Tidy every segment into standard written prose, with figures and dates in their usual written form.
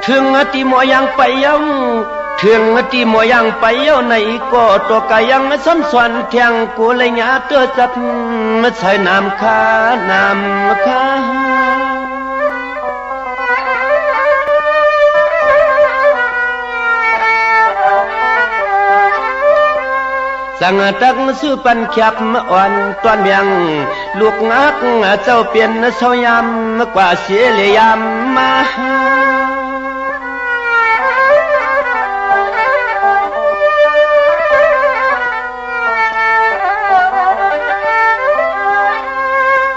ถึงที่หมอยังไปยังถึงที่หมอยังไปเย้าในก็ตัวกายังซ้ำซ้อนเทียงกูเลยหยาเตือจัดมาใส่น้ำค้าสังตักซื้อปันขับอ่อนตอนเบียงลูกงักเจ้าเปลี่ยนเศร้ายำกว่าเสียเลยยำมา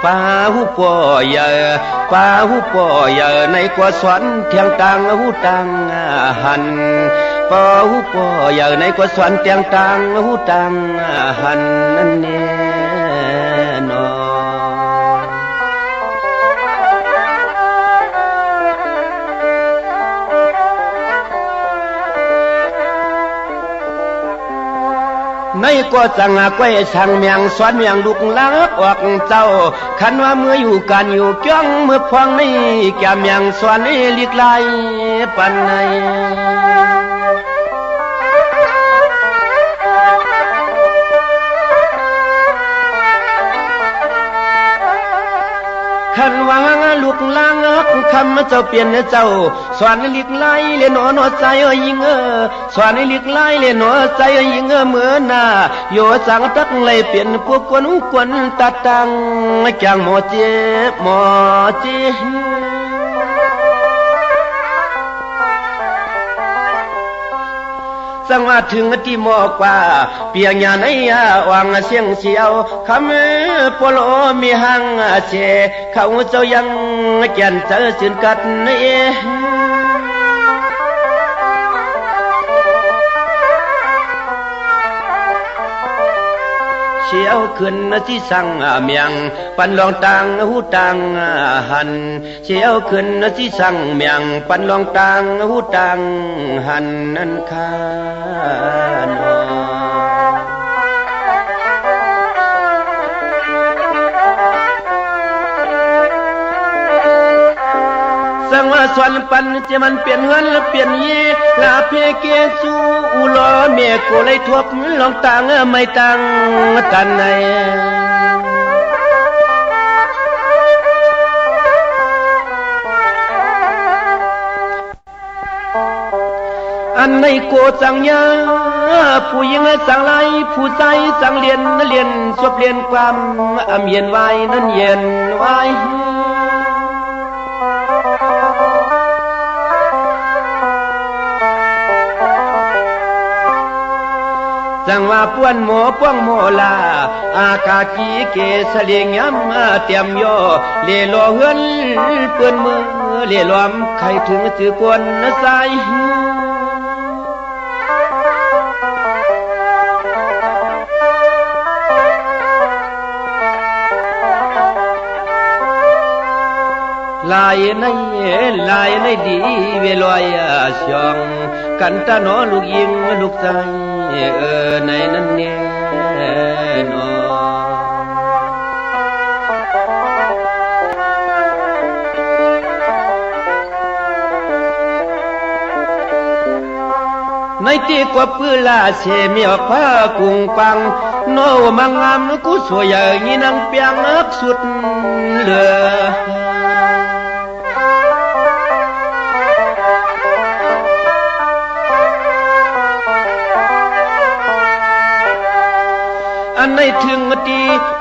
ป้าหูป่อยป้าหูป่อยในกว่าสวนเทียงตังหูตังหันป้าหูป่อยในกว่าสวนเทียงตังหูตังหันนั่นแน่นอในก็จังก้อยสั่งเมียงสวนเมียงลูกลักออกเจ้าคันว่าเมื่ออยู่กันอยู่จ้องเมื่อพองนี่แกเมียงสวนนี่ลิกไลปันในคันว่าลูกลักคำเจ้าเปลี่ยนเจ้าสวนลิกไลเลนอนอใจยิงสวนลิกไลเลนอใจยิงเมื่อหน้าโยสังตักเลยเปลี่ยนพวกกวนตัดตังจางหมอเจสังว่าถึงที่หมอกว่าเปียงยาในวางเสียงเสียวคำปโลมีหังเชเขาเจ้ายังแก่นเจอสินกัดเชียวขึ้นที่สั่งเมียงปันลองตังหูตังหันเชียวขึ้นที่สั่งเมียงปันลองตังหูตังหันนั่นคานสังว่าสวนปันจะมันเปลี่ยนเฮือนเปลี่ยนยีลาเพเกจูอุลอเมียกูเลยทบลองตังไม่ตังกันไหนอันในโกจังยาผู้หญิงสังไลผู้ใจสังเรียนสวบเรียนความเย็นไว้นั้นเย็นไว้จังว่าป้วนหมอป้วงโมลาอากากีเกสเลียงย้ำเตรียมย่อเล่ล่อเฮือนเปื้อนมือเล่ล้อมใครถึงจือกวนสายลายในดีเวลอยช่องกันตาหนอลูกยิงลูกใจในนั้นแน่นอในที่กว่าปื้อลาเสมีออกผ้ากุ้งปังโนมังงามกูสวยอย่างนี้นังเปียงอักสุดเหลือ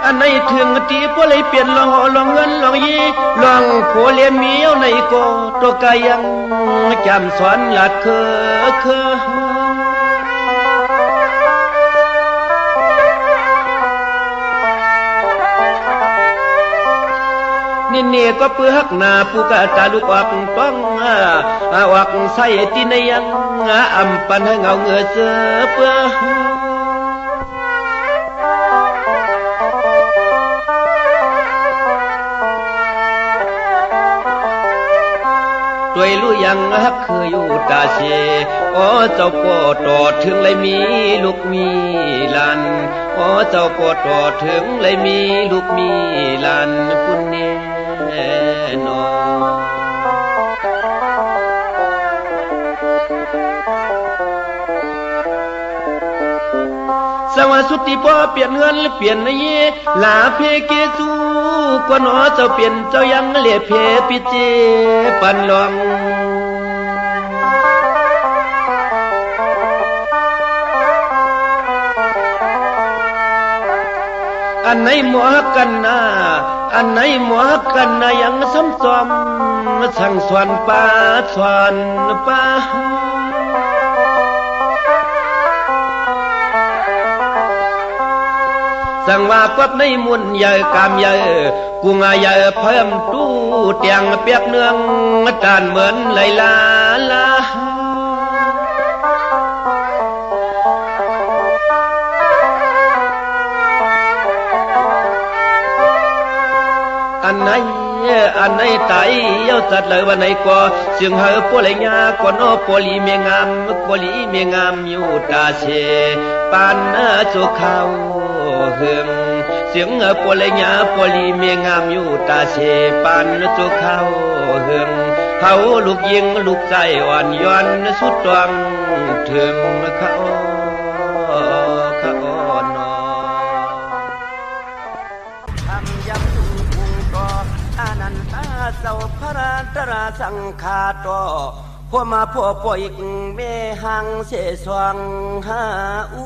อันไหนถึงตีพวกเลยเปลี่ยนลองเงินลองยีลองโผเลียมีเอาในโกตัวกายังจำสอนหลัดเคนี่ก็เปื้อหักหน้าผู้กะตาลูกออกป้องออกใส่ตีในยังอำปันให้เงาเงือเสือเปื้อด้วยรู้ยังฮักเคยอยู่ตาเชโอ้เจ้าปอตอดถึงเลยมีลูกมีหลานโอ้เจ้าปอตอดถึงเลยมีลูกมีหลานคุณแน่นอ สังว่าสุติบ่เปลี่ยนเงินเปลี่ยนเยลาเพเกจูกว่าหนอเจ้าเปลี่ยนเจ้ายังเล่เพปิเจปันลองอันไหนหมอกันนะอันไหนหมอกันนะยังซ้ำซ้อมสั่งสอนป่าสอนป่าสั่งว่าควบในมุนใหญ่กามใหญ่กุงใหญ่เพิ่มตู้เตียงเปียกเนืองจานเหมือนไหลลาลาอันไหนตายเย้าจัดเลยวันไหนก็เสียงเฮาปวดเลยญาก็นอปลีเมียงามปลีเมียงามอยู่ตาเชปานจุเขาเฮืองเสียงปวดเลยญาปลีเมียงามอยู่ตาเชปานจุเขาเฮืองเฮาลูกยิงลูกใจอ่อนย้อนสุดตวงถึงเขาเจ้าพระราตราสังคาโตพวมาพ่อป่อยเมหังเสสวงหาอู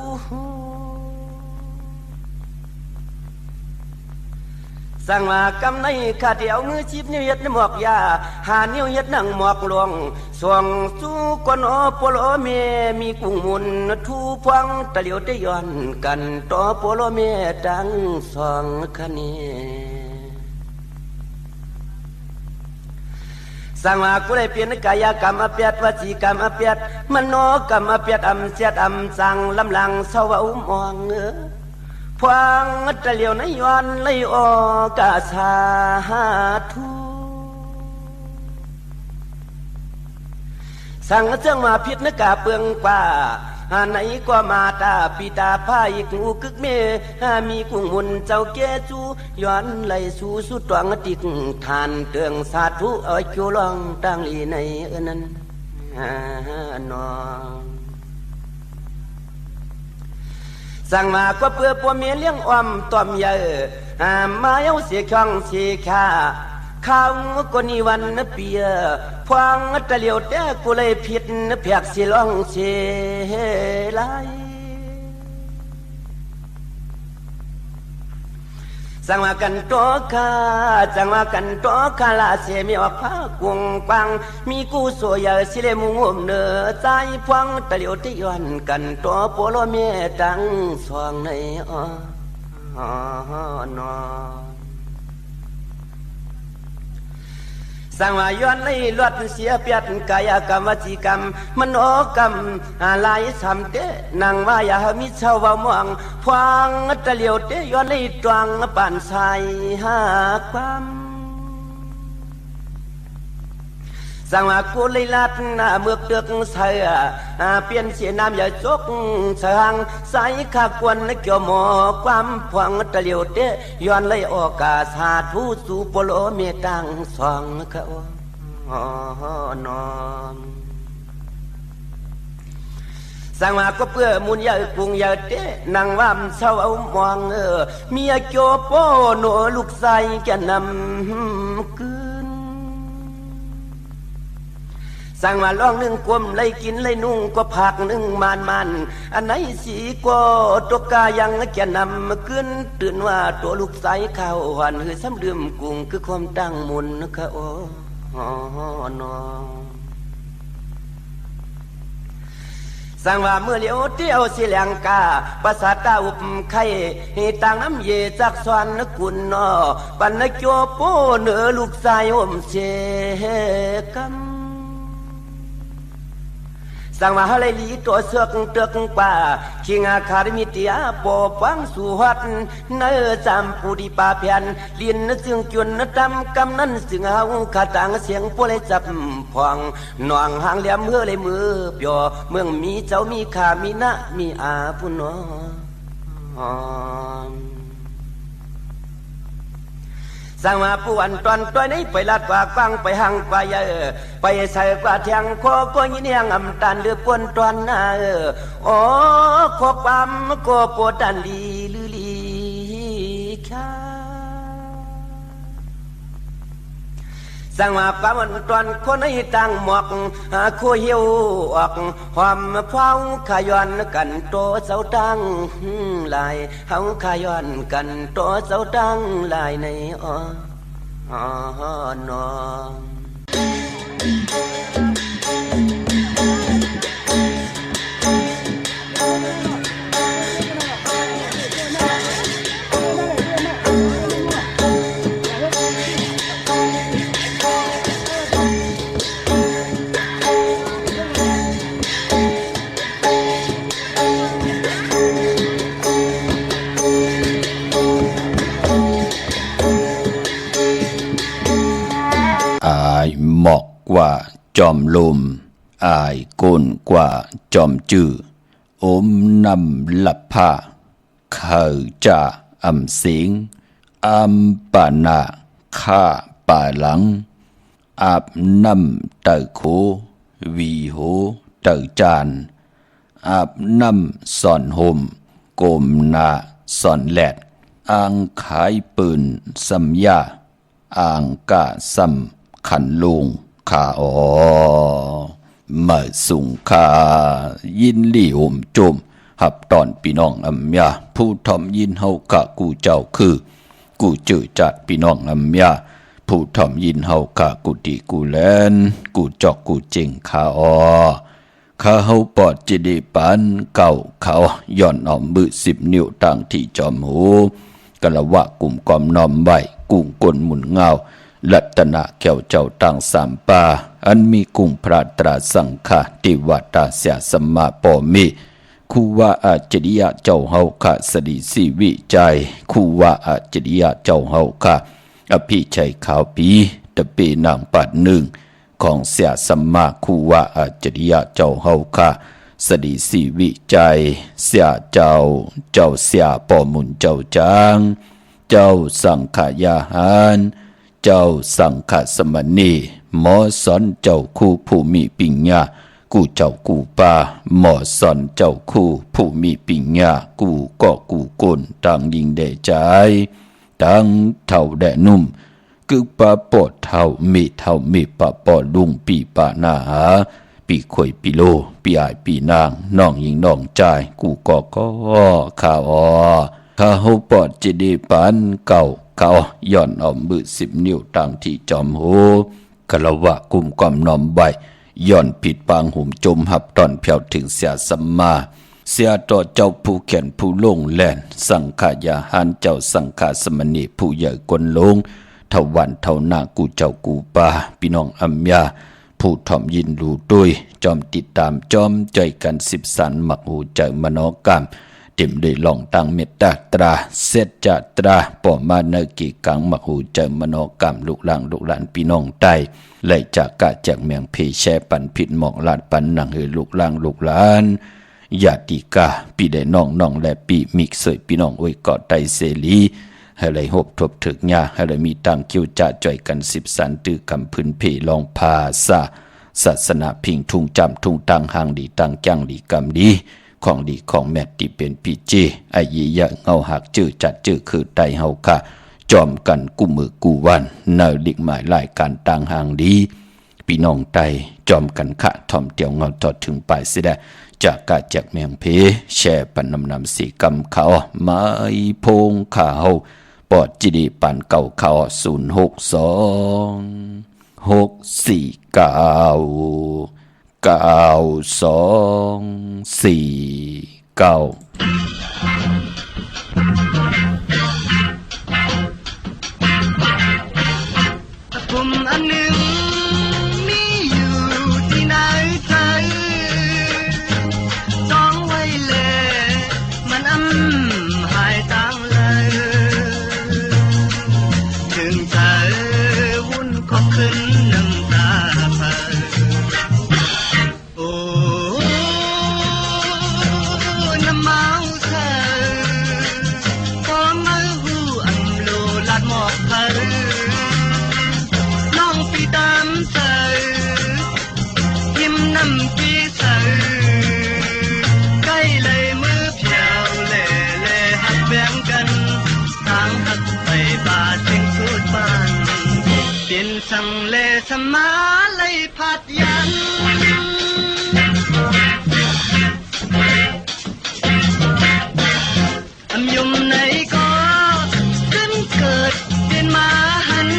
สั่งว่ากำในขาเดียวมือชีพนิ้วเย็ดหมอกยาหานิ้วเย็ดนั่งหมอกหลวงสวงสู้กนอปโลเมมีกุ้งมุนทูพวงตะเหลียวได้ย้อนกันต่อปโลเมดังสองคะเนสังว่ากูได้เปลี่ยนกายกรรมอเปียดวจีกรรมอเปียดมโนกรรมอเปียดอำเสียดอำสังลำลังเศร้าอุ้มมองพวงตะเหลียวในย้อนไหลออกาสาธุสั่งเจ้ามาพิษนกาเปลืองป่าไหนก็มาตาปีตาผ้าอีกหูกึกเมมีกุ้งมุนเจ้าแก่จูย้อนไหลสู่สุดตวงติกทานเตืองสาธุเอาจูลองตั้งลีในนั้นนอนสั่งมาก็เพื่อปัวเมียเลี้ยงอ้อมต้มเยอะมาเอาเสียช่องเสียค่าข้าวก็นิวันเปียพวงตะเหลียวแต่กูเลยผิดเพียกสิลองเสียไหลสั่งมากันโตคาสั่งมากันโตคาลาเสียมีออกผ้ากวงปังมีกูสวยสิเลมุงมเนื้อใจพวงตะเหลียวที่ย้อนกันโตโปโลเมียดังสวงในนอสังวาย้อนในลวดเสียเปียดกายกรรมวจีกรรมมโนกรรมลายสามเตนางว่ายามิเชาวมองพวงตะเหลียวเตย้อนในตวงปานใสหาความสังวากูเลยลัดเมื่อเดือกเสือเปลี่ยนเสียน้ำอย่าจกเสืองใส่ขากวนเกี่ยวหมอความพวงตะเหลียวเตย้อนเลยออกาสาธุสู่ปโลเมตังสองเขานอนสังวาก็เพื่อมุนยาปุงยาเตนางว่ามเศร้าเอามองเมียโจโปโนลูกใส่แกนำคืนสั่งมาลองนึ่งกลมเลยกินเลยนุ่งก็ผักนึ่งมันอันไหนสีก็ตกกายังแกนำขึ้นตื่นว่าตัวลูกใสข้าวหันคือซ้ำเดือมกุ้งคือความตั้งมุนนะคะโอ้นอสั่งว่าเมื่อเลี้ยวเที่ยวสิแลงกาภาษาตาอุปไข่ให้ต่างน้ำเยจากสวรรค์กุนนอปันโจโปเนื้อลูกใสอมเชกัมสั่งว่าฮาเลลีตัวเสือกเตือกป่าขิงอาคาริมิเตียปอฟังสู่หัดเนื้อจำปูดีป่าเพียนเลียนซึ่งจวนดำกำนั้นซึ่งเอาขาต่างเสียงพวกเลยจับพองหน่องหางเหลี่ยมเมื่อเลยมือเปียวเมืองมีเจ้ามีขามีนะมีอาผู้นอ สร้างมาปวนตอนตัวนี้ไปลัดว่าฟังไปหังไปไปใส่กว่าเทียงโคก็ยินเฮียงอำตันเดือปวนตอนน่ะโอ้โคความโคปวดดันลีลือลีค่ะสั่งมาปามันตอนคนให้ตั้งหมอกคู่เหี่ยวออกความเฝ้าขย้อนกันโตเสาตั้งลายเฮาขย้อนกันโตเสาตั้งลายในนเหมาะกว่าจอมลมอายก้นกว่าจอมจื้ออมนำหลับผ้าเขาจะอำเสียงอำปานาข้าป่าหลังอาบน้ำเต่อโควีโหเต่อจานอาบน้ำซ่อนห่มกมนาซ่อนแหลดอ่างขายปืนสัมยาอ่างกะสัมขันลุงขามาสุงขายินลี่ห่มจมหับตอนพี่น้องอำยาผู้ทอมยินเฮากะกูเจ้าคือกูจื้อจัดพี่น้องอำยาผู้ทอมยินเฮากะกูดีกูแลนกูจอกกูเจงขาข้าเฮาปอดจิดีปันเก่าเขาย่อนเอามือ10 นิ้วตั้งที่จอมหูกะละวะกลุ่มกอมน้อมไว้กุ้งกลหมุนเงาลัตนะแก้วเจ้าตั้งสามปาอันมีกุ้งพระตราสังฆาติวัตาเสียสมมาปอมีคูว่าอาจริยะเจ้าเฮาคะสดิสีวิจัยคูว่าอาจริยะเจ้าเฮาคะอภิชัยขาวปีตะเปนางปัดหนึ่งของเสียสมมาคูว่าอาจริยะเจ้าเฮาคะสดิสีวิจัยเสียเจ้าเสียปอมุนเจ้าจางเจ้าสังขยาหารเจ้าสังฆสมณีหมอสอนเจ้าคู่ผู้มีปิญญากูเจ้ากูป่าหมอสอนเจ้าคู่ผู้มีปิญญากูก็กูกลต่างยิงได้ใจต่างเท่าแดนุ่มกึกปะปอดเท่ามีปะปอดลุงปีปะนาหาปีข่อยปีโลปีอายปีนางน้องยิงน้องใจกูก็ข้าข้าเฮาปอดจิดีปันเก่าเขาย่อนเอามือ10 นิ้วตั้งที่จอมหูกะละวะกุมกอมน้อมไว้ย่อนผิดปางหุ่มจมหับตอนเพียวถึงเสียสัมมาเสียต่อเจ้าผู้แขนผู้ลงแล่นสังขายาหารเจ้าสังฆสมณีผู้ใหญ่กวนลงเท่าวันเท่านากูเจ้ากูป่าพี่น้องอัมยาผู้ทอมยินรู้ด้วยจอมติดตามจอมใจกัน10 สันหมักหูใจมโนกรรมเต็มด้วยหลองตังเมตตาตราเสจจะตราปอมาเนกิกังมหูเจมโนกรรมลูกหลานพี่น้องใต้ไล่จากกะจากเมียงเพแช่ปันผิดหมอกลาดปันหนังเฮลูกหลานญาติกาปีได้น้องและปีมิกเสยพี่น้องอวยกอดไตเสรีให้เลยหบทบถึกญาให้เลยมีตังคิวจะจ่อยกัน10 สันตื้อกำพื้นเพลองภาษาศาสนาพิงทุ่งจำทุ่งตังหางดีตังจังดีกำดีของดีของแมตที่เป็นพีเจไอเยียเงาหักจื้อจัดจื้อคือไตเฮาค่ะจอมกันกู้มือกู้วันเนอดิกหมายรายการต่างหางดีพี่น้องไตจอมกันขะทอมเตียวเงาจอดถึงปลายเสียได้จากกาจากเมียงเพแช่ปันนำสีกำเขาไม้พงข่าวปอดจีดีปันเก่าเขากลุ่มอันหนึ่งมีอยู่ที่ไหนเธอจ้องไว้เลยมันหายตังเลยถึงเธอวุ่นก็ขึ้นน้ำตาเพอโอ้น้ำมา ำปีเสือใกล้เลยมือเพียวเล่เล่หักแบ่งกันทางหักไปบาดถึงพูดบ้านเปลี่ยนสังเลสมาเลยพัดยันอำยมไหนก็ขึ้นเกิดเป็นมาหัน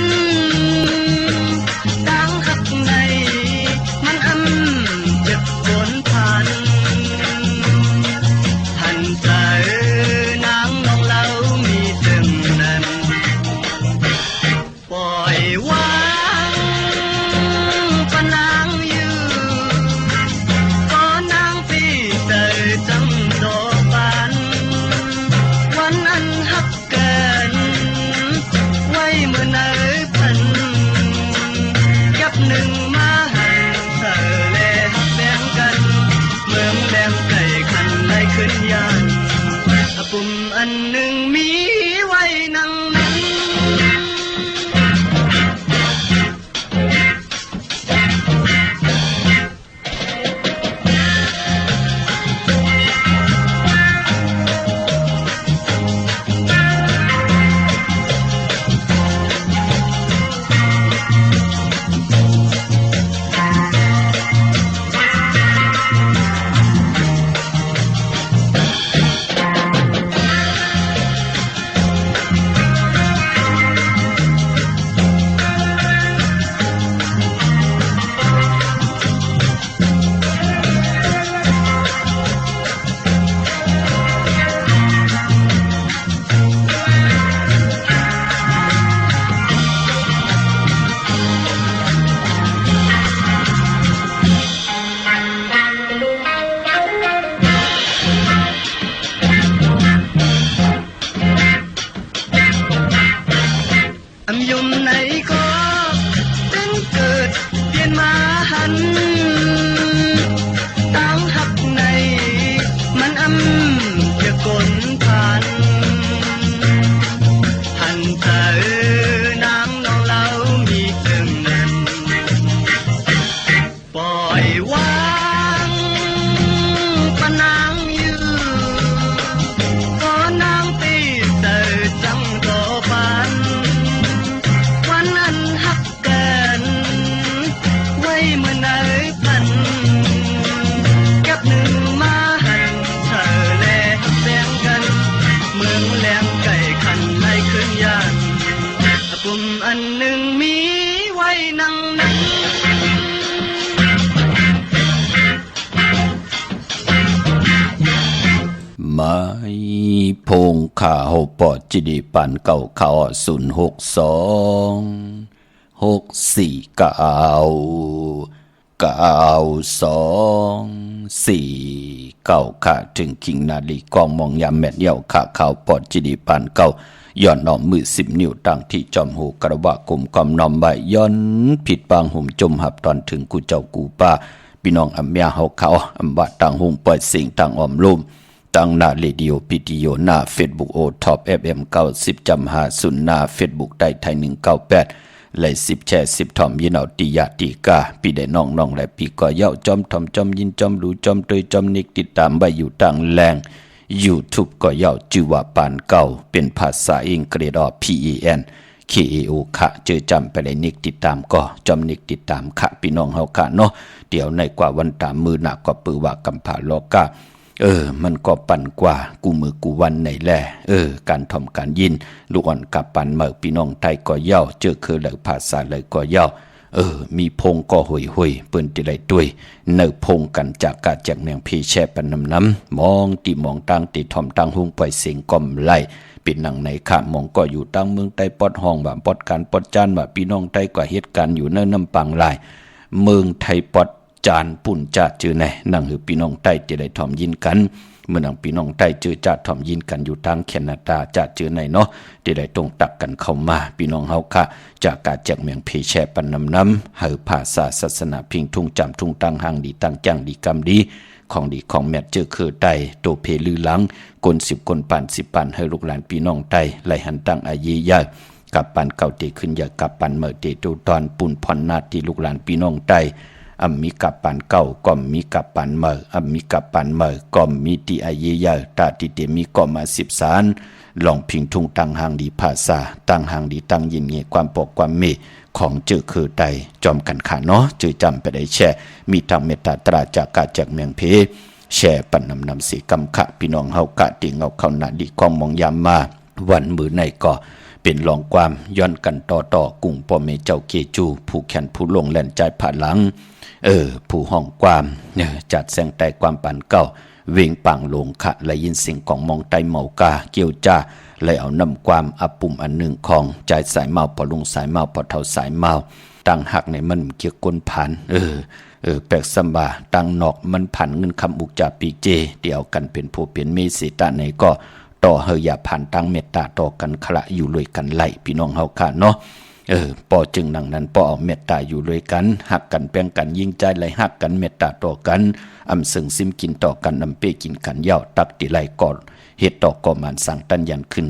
ดังหักในมันเจ็บปนผ่านหันใจนางน้องเรามีถึงนั้นปล่อยวางปะนางอยู่ก็นางพี่เตยจังโตปานวันอันหักเกินไว้เมื่อไหนพันกับหนึ่งมาหันเธอแลหักแบ่งกันเมืองแดงไก่ขันในขึ้นยานปุ่มอันหนึ่งมีไว้นั่งนั้นอำยมไหนก็เป็นเกิดเปลี่ยนมาหันตั้งหักในมันจะกลผ่านหันเธอนางน้องเรามีถึงนั้นปล่อยวางปะนางอยู่ก็นางตีเตยจังโตปานวันนั้นหักเกินไว้เมื่อไหนพันกับหนึ่งมาหันเธอแลหักแบ่งกันเมืองแหลมไก่ขันในขึ้นยานปุ่มอันหนึ่งมีไว้นั่งนั้น ไม้พงข่าหปอจิดีปันเก่าข่าว06264ค่ะถึงคิงนาลีกองมองยามแม่นเดี่ยวข่าข่าวปอจิดีปันเก่าย้อนน้อมมือ10 นิ้วตั้งที่จอมหูกระบะกลุ่มกอมน้อมใบย้อนผิดบางหุ่มจมหับตอนถึงกูเจ้ากูป้าพี่น้องอำเมียเฮาเขาอำบะต่างหุ่มเปิดสิ่งต่างอ้อมลุ่มตั้งหน้าเรดิโอพิทิโยหน้า Facebook โอท็อป FM 90.50หน้า Facebook ได้ไทย198และ10แชร์10ทอมยินเอาติยาติกาพี่ได้น้องๆและพี่ก็เย้าจอมทอมจอมยินจอมรู้จอมตยจอมนิกติดตามไว้อยู่ต่างแรง YouTube ก็เย้าชื่อว่าปานเก่าเป็นภาษาอังกฤษออก PEN KAO ค่ะเจอจำไปเลยนิกติดตามก็จอมนิกติดตามค่ะพี่น้องเฮาค่ะเนาะเดี๋ยวในกว่าวันตามมือหนักกว่าปือว่ากำผาโลกามันก็ปั่นกว่ากูมือกูวันไหนแลการทำการยินลูกอ่อนกับปั่นเมื่อพี่น้องไทยก็เย้าเจอคือเลยภาษาเลยก็เย้ามีพงก็ห่วยเปิ้นติได้ด้วยเนื้อพงกันจากกาจากแนงพี่แช่ปันน้ำมองตีมองตั้งตีทอมตั้งหุงปล่อยเสียงก่อมไล่เป็นหนังในข้ามองก็อยู่ตั้งเมืองใต้ปอดห้องแบบปอดการปอดจานแบบพี่น้องไทยกว่าเหตุการณ์อยู่เนื้อน้ำปังลายเมืองไทยปอดจานปุ่นจัดจือไหนนั่งหือพี่น้องใต้จะได้ทอมยินกันเมื่อนังพี่น้องใต้เจอจัดทอมยินกันอยู่ทางแคนาดาจัดจือไหนเนาะจะได้ตรงตักกันเข้ามาพี่น้องเฮาค่ะจากการแจกเมียงเพแช่ปันน้ำหือภาษาศาสนาพิงทุ่งจำทุ่งตั้งห่างดีตั้งจังดีกำดีของดีของแมทเจอคือใต้โตเพลือหลังกล10คนปั่น10ปั่นให้ลูกหลานพี่น้องใต้ไหลหันตั้งอายียากับปันเก่าเตขึ้นอย่ากับปันเมื่อเตตูตอนปุ่นพรนาที่ลูกหลานพี่น้องใต้ มีกับปันเก่าก็มีกับปันเมอมีกับปันเมอก็มีตีอาเยยตาติเตมีก็มา10 สารลองพิงทุงตั้งหางดีภาษาตั้งหางดีตั้งยินเงความปกความเมของจื้อคือใดจอมกันขาเนาะจื้อจำไปได้แช่มีทางเมตตาตราจากกาจากเมืองเพแช่ปันนำสีกำขะพี่น้องเฮากะติงเอาเข้าหน้าดีของมองยามมาวันมือในก็เป็นรองความย้อนกันต่อกุ้งพ่อแม่เจ้าเกจูผู้แขนผู้ลงแล่นใจผ่านหลังผู้ห้องความจัดแสงแต่ความปันเก่าเวงปังลงขะและยินเสียงของมองไตเมากาเกี่ยวจ้าและเอานำความอับปุ่มอันหนึ่งของใจสายเมาพอลุงสายเมาพอเท่าสายเมาตั้งหักในมันเกี่ยวกลผ่านแปลกสบาตั้งนอกมันผ่านเงินคำอุกจาปีเจเดียวกันเป็นผู้เปลี่ยนเมสิตาในก็ต่อเฮยอย่าผ่านตั้งเมตตาต่อกันขละอยู่เลยกันไหลพี่น้องเฮาค่ะเนาะปอจึงดังนั้นปอเอาเมตตาอยู่เลยกันหักกันแปลงกันยิ่งใจไหลหักกันเมตตาต่อกันอำซึ่งซิมกินต่อกันอำเป้กินกันเย่าตักติไหลก่อนเหตุต่อก่อมันสั่งตันยันขึ้น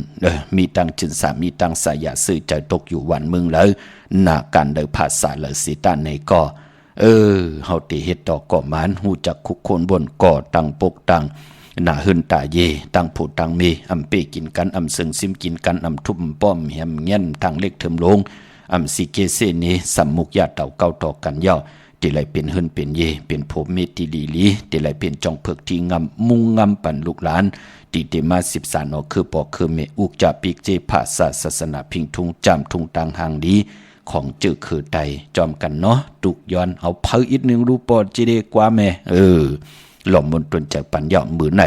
มีตังจินสามีตังสายาซื้อใจตกอยู่วันมึงแล้วหน้าการเดินภาษาเลยสิตาในก็เฮาติเหตุต่อก่อมันหูจักคุกโคนบนก่อตังปกตังหน้าหึนตาเยตังผู้ตังมีอำเป้กินกันอำซึ่งซิมกินกันอำทุ่มป้อมแหมเงี้ยนทางเล็กเถิมลงอำสิเกเซนี้สัมมุกยาเต่าเก้าต่อกันเย่าติไหลเป็นหึนเป็นเยเป็นโผเมติลีลีติไหลเป็นจองเพิกที่งำมุงงำปันลูกหลานติเตมา10 สานอคือปอคือเมอุกจะปีกเจภาษาศาสนาพิงทุงจำทุงตังหางดีของจื้อคือใดจอมกันเนาะตุกย้อนเอาเพิ่อีก1รูปอจิเดกว่าแม่หล่อมมนตนจากปัญญามือไหน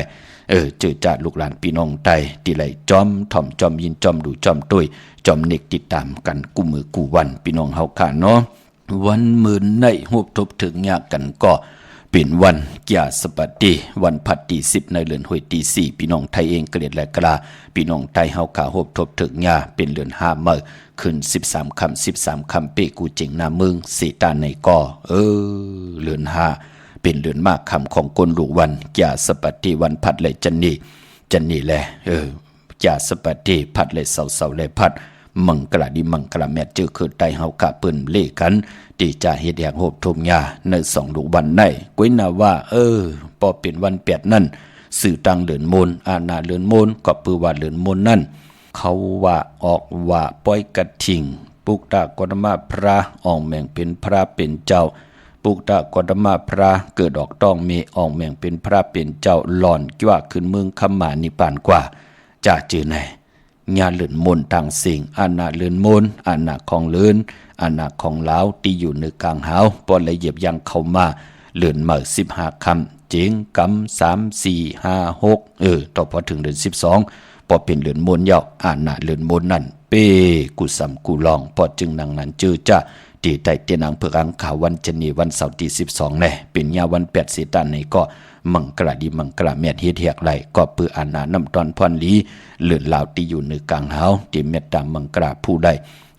เจอจ่าลูกหลานพี่น้องไตติไหลจอมถ่อมจอมยินจอมดูจอมตุยจอมเนกติดตามกันกูมือกูวันพี่น้องเฮาค่ะเนาะวันมือในหูบทบถึงยากกันก็เป็นวันกิยาสปฏิวันผัดที่10ในเดือนห้วยที่4พี่น้องไทยเองเกลียดและกลาพี่น้องไทยเฮาขาหูบทบถึงยาเป็นเดือน5มื้อขึ้น13 ค่ำ13 ค่ำเปกูเจิงหน้าเมืองสีตาในก็เดือน5เป็นเดือนมากคำของกลลูกวันกิยาสปฏิวันผัดและจันนี่แหละกิยาสปฏิผัดและเสาและผัดมังกรดีมังกรแม่จื้อคือไตเฮากะเปิ้นเล่กันตีจะเฮ็ดแหกโหบทมยาใน2ลูกวันในก้วยนาว่าพอเป็นวัน8นั่นสื่อตังเหลือนมนอาณาเหลือนมนก็ปือว่าเหลือนมนนั่นเขาว่าออกว่าป้อยกระทิงปุกตากฎมาพระอองแม่งเป็นพระเป็นเจ้าปุกตากฎมาพระเกิดออกต้องเมอองแม่งเป็นพระเป็นเจ้าหล่อนจ้วขึ้นเมืองคำมานิปานกว่าจะจื้อไหนญาเลือนมนต่างสิ่งอาณาเลือนมนอาณาของเลือนอาณาของลาวที่อยู่ในกลางหาวปอนละเหยียบยังเข้ามาเลือนเมื่อ15 ค่ำเจิงกำ3 4 5 6ต่อพอถึงเดือน12พอเป็นเลือนมนยาวอาณาเลือนมนนั่นเป้กุสำกุลองพอจึงนางนั้นจื้อจ้าตีไตเตียนางเพื่ออังขาววันจันนีวันเสาร์ที่12แน่เป็นยาวัน8สิตาในก็มังกรดีมังกรเมียดเฮ็ดเฮียกไหลก็เปืออาณาน้ำตอนพรลีเลือนลาวที่อยู่ในกลางหาวที่เมตตามังกรผู้ใด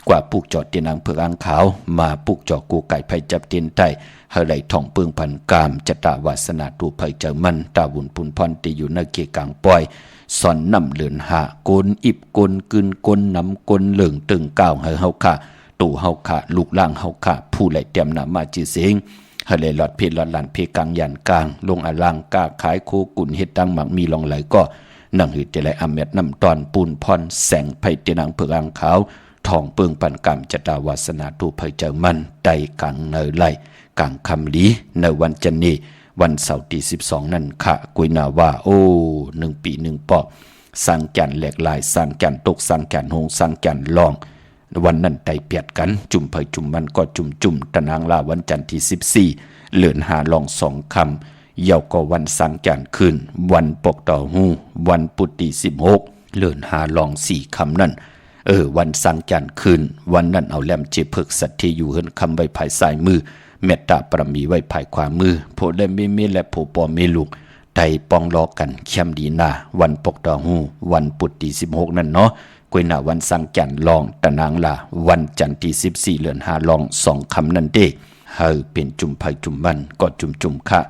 กว่าปุกจอดเตียนางเพื่ออังขาวมาปุกจอกูไก่ไผจับเตียนไตเฮาไหลท่องเปิงพันกามจะตาวาสนาตูไผเจอมันตาบุญปุนพรที่อยู่ในเกกลางปอยสอนนำเลือนหาโกนอิบโกนกึนโกนน้ำโกนเหลืองตึงก้าวให้เฮาค่ะตู่เฮาค่ะลูกล่างเฮาค่ะผู้ไหลเตรียมนำมาจื้อเสียงเฮเลหลอดเพลหลอดหลานเพกลางยันกลางลงอลังกาขายโคกุ่นเฮ็ดดังหมักมีลองไหลก็นั่งหืดจะไหลอเม็ดน้ำตอนปูนพรแสงไผเตนังเผือกอังขาวทองเปิงปันกรรมจตาวาสนาตูไผเจอมันใดกลางเนยไหลกลางคำลีในวันจันนี้วันเสาร์ที่12นั่นค่ะกุยนาว่า1 ปี1 ปอกสร้างแก่นแหลกลายสร้างแก่นตกสร้างแก่นหงสร้างแก่นลองวันนั้นไตเปียดกันจุ่มไผจุ่มมันก็จุ่มตะนางลาวันจันทร์ที่14เหลือนหาลอง2 คำเยาก็วันสังจันทร์คืนวันปกต่อหูวันปุตติ16เหลือนหาลอง4 คำนั่นวันสังจันทร์คืนวันนั้นเอาแลมเจเพิกสัตที่อยู่เฮินคำไว้ภายซ้ายมือเมตตาปรมีไว้ภายขวามือโพและเมและโพปอเมลูกไตปองล้อกันเข้มดีหน้าวันปกต่อหูวันปุตติ16นั่นเนาะกวยหน้าวันสังจันทร์ลองตะนางลาวันจันทร์ที่14เหลือนหาลอง2 คำนั่นเด้เฮาเป็นจุ่มไผจุ่มมันก็จุ่มค่ะ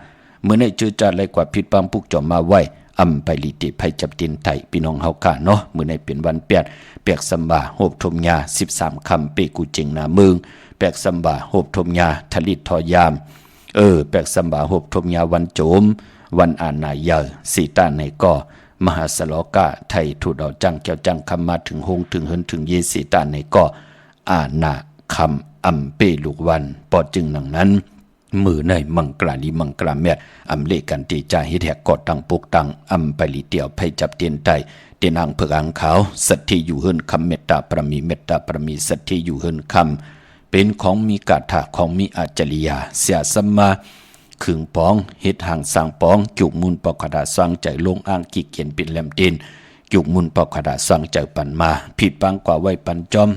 เมื่อในจื้อจาดเลยกว่าพิษปามปุกจอมมาไว้อำไปลิติไผจับตีนไตพี่น้องเฮาค่ะเนาะเมื่อในเป็นวันเปียกสัมบาโหบทมยา13 คำเปกูเจิงหน้าเมืองแปกสัมบาโหบทมยาทลิตทอยาม แปกสัมบาหบทมยาวันโจมวันอ่านนายเยอสีตาในก็มหาสลอกะไทยถูดเอาจังแก้วจังคำมาถึงหงถึงเฮินถึงเยสีตาในก็อ่านนาคำอำเปลูกวันปอจึงหนังนั้นมือในมังกราลีมังกราแม่อำเลกันตีจ่าเฮ็ดแหกกอดตังปุกตังอำไปลีเตียวไผจับเตียนไตเตียนอังเพิกอังขาวสัตที่อยู่เฮินคำเมตตาประมีเมตตาประมีสัตที่อยู่เฮินคำเป็นของมีกาถาของมีอาจริยาเสียสัมมาขึงปองเฮ็ดห่างสร้างปองจุกมุนปอกขดาสร้างใจลงอ้างกิเขียนเป็นแหลมเตีนจุกมุนปอกขดาสร้างใจปันมาผิดปังกว่าไว้ปันจอม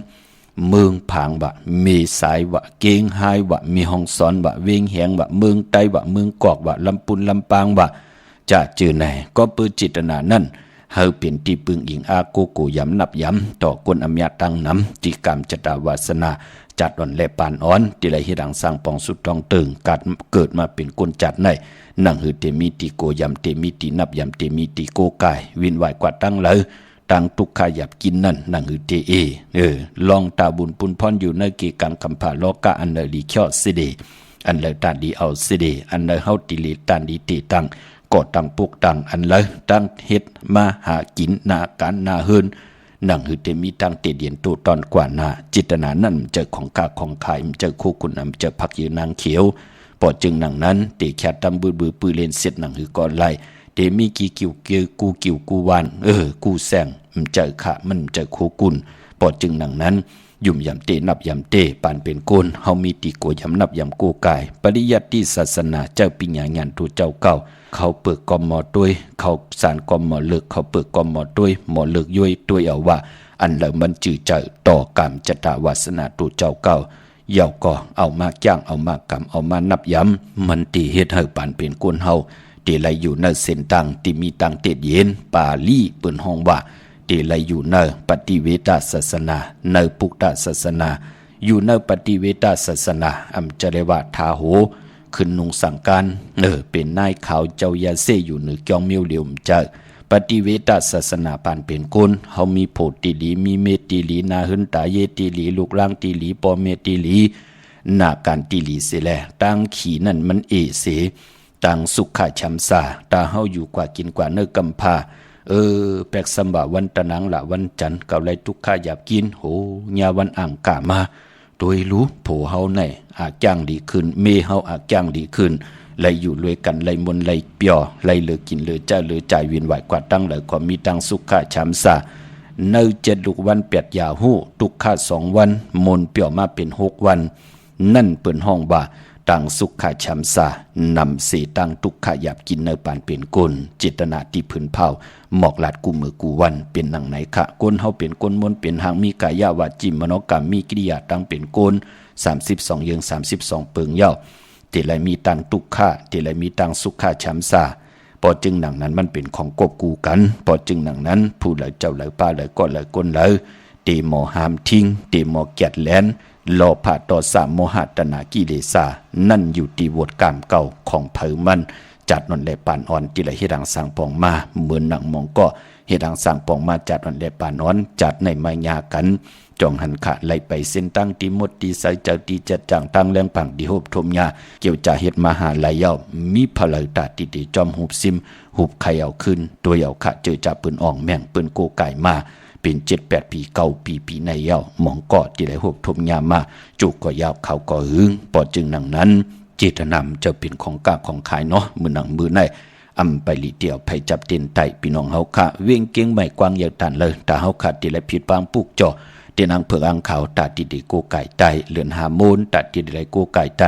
เมืองผางวะมีสายวะเกงหายวะมีห้องสอนวะเวงแหงวะเมืองไตวะเมืองกอกวะลำปุนลำปางวะจะจือไหนก็เปิดจิตนานั่นเฮาเป็นที่ปึงอิงอาโกโกย้ำนับย้ำต่อกวนอำยาตั้งน้ำจิกรรมจตาวาสนาจัดอ่อนและปานอ่อนที่ไรฮิดังสร้างปองสุดตองตึงกัดเกิดมาเป็นคนจัดในนั่งหือเตมีติโกยำเตมีตินับยำเตมีติโกกายวินไหวกว่าตั้งเลยตังทุกขยับกินนั่นนั่งหือเตลองตาบุญปุนพรอยู่ในกีการคำผ่าโลกะอันเลยดีเขี้ยวสิเดอันเลยตาดีเอาสิเดอันเลยเฮาติลิตันดีติตังกอดตังปุกตังอันเลยตั้งเฮ็ดมาหากินนาการนาเฮินนั่งหือเตมีตั้งเตเดียนตัวตอนกว่านาจิตนานั่นเจอของกาของขายเจอคู่คุณนำเจอพักยืนนางเขียวปอจึงหนังนั้นเตแค่ตำบือปือเลนเสร็จหนังหือก่อนไล่เตมีกี่กิ่วเกียวกูกิ่วกูวานกูแซงเจอขะมันเจอคู่กุนปอจึงหนังนั้นยุ่มยำเตนับยำเตปานเป็นโกนเฮามีตีโกยำนับยำโกกายปริยัติศาสนาเจ้าปิญญางานตัวเจ้าเก่าเขาเปิดกอมหมอด้วยเขาสารกอมหมอเลิกเขาเปิดกอมหมอด้วยหมอเลิกย่อยด้วยเอาว่าอันเหล่ามันจืดเจอต่อกรรมจตาวาสนาตัวเจ้าเก่าเย่าก็เอามากย่างเอามากกรรมเอามานับย้ำมันตีเฮ็ดให้ปานเป็นโกนเฮาตีไหลอยู่ในเส้นตังที่มีตังเตดเย็นปาลีเปิ้นห้องว่าตีไหลอยู่ในปฏิเวทศาสนาในปุกตศาสนาอยู่ในปฏิเวทศาสนาอำจะเรว่าทาโหขึ้นนุงสั่งการเป็นนายขาวเจ้ายาเซอยู่เหนือจองมิวเหลียวเจอปฏิเวทศาสนาปานเป็นคนเฮามีโพติลีมีเมติลีนาหึนตาเยติลีลูกล่างติลีปอเมติลีนาการติลีเสแลตั้งขี่นั่นมันเสตั้งสุขะชัมสาตาเฮาอยู่กว่ากินกว่าเนื้อกำพาแปกสัมบาวันตะนังละวันจันทร์เก่าไรทุกข้าอยากกินโหญาวันอ่างกามาโดยรู้โผเฮาในอาจ้างดีขึ้นเมเฮาอาจ้างดีขึ้นไลอยู่รวยกันไลมนไลเปียวไลเหลือกินเหลือจ้าเหลือจ่ายวินไหวกว่าตั้งเหลือความมีตังสุขะชัมสาเนื้อเจ็ดลูกวันเปียดยาหูทุกข้า2 วันมนเปียวมาเป็น6 วันนั่นเปิ่นห้องว่าตังสุขะชัมสานำเสตังทุกขะหยับกินเนื้อปานเป็นกลเจตนาที่พื้นเผาหมอกหลาดกูมือกูวันเป็นหนังไหนคะกลเฮาเป็นกลมนเป็นหางมีกายาวาจิมโนกรรมมีกิริยาตั้งเป็นกล32 เยือง32 เปิงเย้าเตไลมีตังทุกขะเตไลมีตังสุขะชัมสาพอจึงหนังนั้นมันเป็นของกบกูกันพอจึงหนังนั้นผู้เหลยเจ้าเหลยป้าเหลยก็เหลยกลเหลยเตหมอหามทิ้งเตหมอแกดแลนโลภะโทสะโมหะตนากิเลสานั่นอยู่ที่วดกรรมเก่าของเผอมันจัดนนแลปานอ่อนที่ไหลเฮ็ดดังสร้างปองมาเหมือนหนังมองก็เฮ็ดดังสร้างปองมาจัดนนแลปานอ่อนจัดในมายากันจองหันขะไหลไปเส้นตั้งที่หมดที่ใส่เจ้าที่จัดจังตั้งแรงปังที่โหบทมยาเกี่ยวจะเฮ็ดมหาไหลเย้ามีพลังตาติติจอมหุบซิมหุบไข่เอาขึ้นตัวเอาขะเจอจับปืนอ่องแม่งปืนโกไก่มาเป็น7-8 ปี9 ปีในเย้าหมองกอที่ได้หบทมยามาจุกก็ยาวเขาก็หึงปอจึงหนังนั้นเจตนำจะเป็นของกาของขายเนาะมือหนังมือในอำไปลีเดียวไผจับเต้นไตพี่น้องเฮาค่ะเวียงเก่งใหม่กว้างใหญ่ตันเลยแต่เฮาขาดที่ไรผิดบางปุกจ่อเตนางเผือกอังขาวตาติดโกไก่ไตเลือนหามูลตาติดไรโกไก่ไต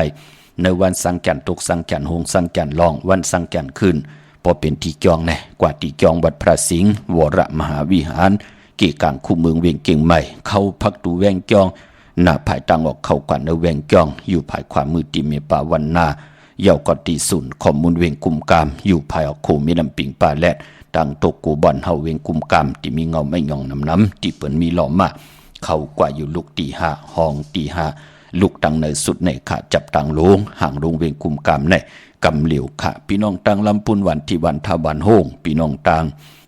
ในวันสังจันตกสังจันหงสังจันลองวันสังจันขึ้นพอเป็นที่จองแน่กว่าที่จองวัดพระสิงห์วรมหาวิหารเกี่กลางคู่เมืองเวียงเก่งใหม่เข้าพักดูแวงจองหน้าภายตังออกเข้ากว่าในแวงจองอยู่ภายความมือตีเมป่าวันนาเยาวกอตีสุนข้อมูลเวียงกุมกามอยู่ภายออกโคมีลำปิงป่าแลดตังตกกูบอนเฮาเวียงกุมกามที่มีเงาไม่ยองน้ำที่เปิ่นมีหล่อมาเข้ากว่าอยู่ลูกตีห้าห้องตีห้าลูกตังในสุดในขาจับตังลงห่างลงเวียงกุมกามในกำเหลียวค่ะพี่น้องตังลำปุนวันที่วันทาวันโฮงพี่น้องตัง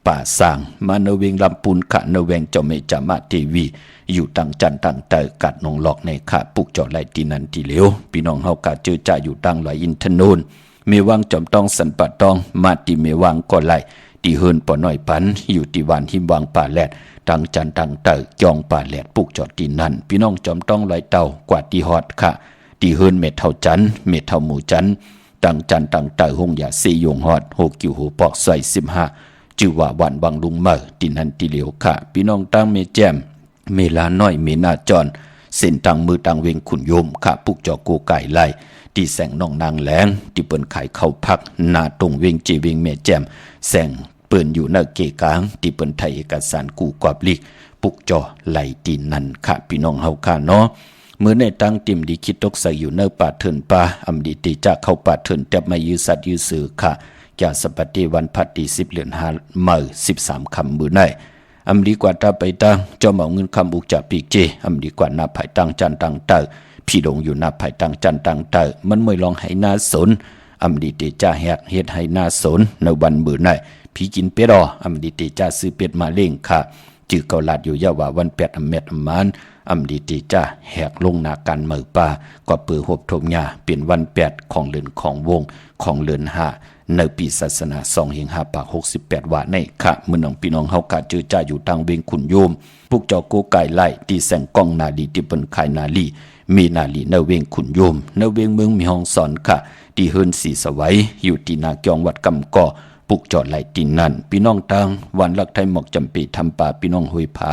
ป่าสร้างมาเนเวงลำปูนขะเนเวงเจ้าเมจามาเทวีอยู่ตั้งจันตั้งเตอกัดนองหลอกในขาปุกจอดไหลตีนันตีเหลวพี่น้องเฮากะเจอจ่าอยู่ตั้งไหลอินทนูนเมวังจอมต้องสันปะตองมาติเมวังก่อไหลตีเฮินปอน้อยปันอยู่ตีวันหิมวังป่าแลดตั้งจันตั้งเตอจองป่าแลดปุกจอดตีนันพี่น้องจอมต้องไหลเต่ากว่าตีฮอดค่ะตีเฮินเม็ดเท่าจันเม็ดเท่าหมูจันตั้งจันตั้งเตอหงยาซียงฮอดโหกิวหูปอกใส่15จือว่าวันวังลุงเมอตีนันตีเหลวค่ะพี่น้องตั้งเมแจมเมลาน้อยเมนาจรเส้นตังมือตังเวงขุนโยมข้าปุกจอโกไก่ไล่ตีแสงน้องนางแหลงที่เปิ้นขายเข้าพักนาตรงเวงจีเวงเมแจมแสงเปิ้นอยู่ในเกกลางที่เปิ้นไทยเอกสารกูกอบลิกปุกจอไหลตีนันค่ะพี่น้องเฮาค่ะเนาะเมื่อในตั้งติมดีคิดตกใส่อยู่ในป่าเถินป่าอำดีตีจะเข้าป่าเถินแต่ไม่ยื้อสัตว์ยื้อสือค่ะจากสปฏิวันพัดตี10เหรียญ5เมื่อ13คำมือในอำดีกว่าตาไปตั้งเจ้าเหมาเงินคำอุกจากปีกเจอำดีกว่านาภายตั้งจันตั้งเตอพี่ดงอยู่นาภายตั้งจันตั้งเตอมันไม่ลองให้นาสนอำดีเตจ่าแหกเฮ็ดให้นาสนในวันมือในพี่กินเป็ดอำดีเตจ่าซื้อเป็ดมาเล่งค่ะจื้อเกาลัดอยู่ยาว่าวัน8อำเม็ดอำมานอำดีเตจ่าแหกลงนาการมือป่าก็เปือหบทมยาเปลี่ยนวัน8ของเลือนของวงของเลือน5ในปีศาสนา2 ปาก68ว่าในค่ะมื้อน้องพี่น้องเฮากะเจอจ่าอยู่ทางเวงขุนโยมพวกเจ้าโกไก่ไล่ที่แสงกล้องนาลีที่เปิ้นขายนาลีมีนาลีในเวงขุนโยมในเวงเมืองมีห้องสอนค่ะที่เฮิรนสีสวัยอยู่ที่นาเกียงวัดกำก่อปุกจอดไหลตีนั่นพี่น้องตังวันลักไทยหมอกจำปีทำป่าพี่น้องห้วยผา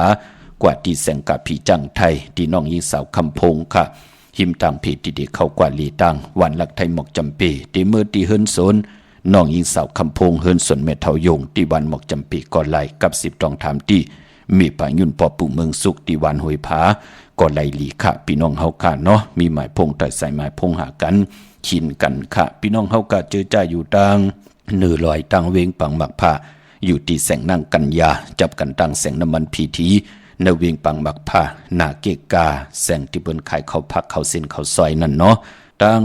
กว่าที่แสงกะผีจังไทยที่น้องยิงสาวคำพงค่ะหิมต่างเพจที่เด็กเข้ากว่าลีตังวันลักไทยหมอกจำปีที่เมื่อที่เฮิรนโซนน้องยิงสาวคำพงเฮิรนสนเมทายงที่วันหมอกจำปีก่อนไหลกับ10ตองถามที่มีป่ายุ่นปอปุ่เมืองสุขที่วันห้วยผาก็ไหลหลีค่ะพี่น้องเฮาค่ะเนาะมีหมายพงแต่ใส่หมายพงหากันขินกันค่ะพี่น้องเฮากะเจอจ่าอยู่ตังเนื้อลอยตังเวงปังหมักผ้าอยู่ที่แสงนั่งกันยาจับกันตังแสงน้ำมันพีทีในเวงปังหมักผ้าหน้าเกกาแสงที่เปิ้นขายข้าวผักข้าวเส้นข้าวซอยนั่นเนาะตัง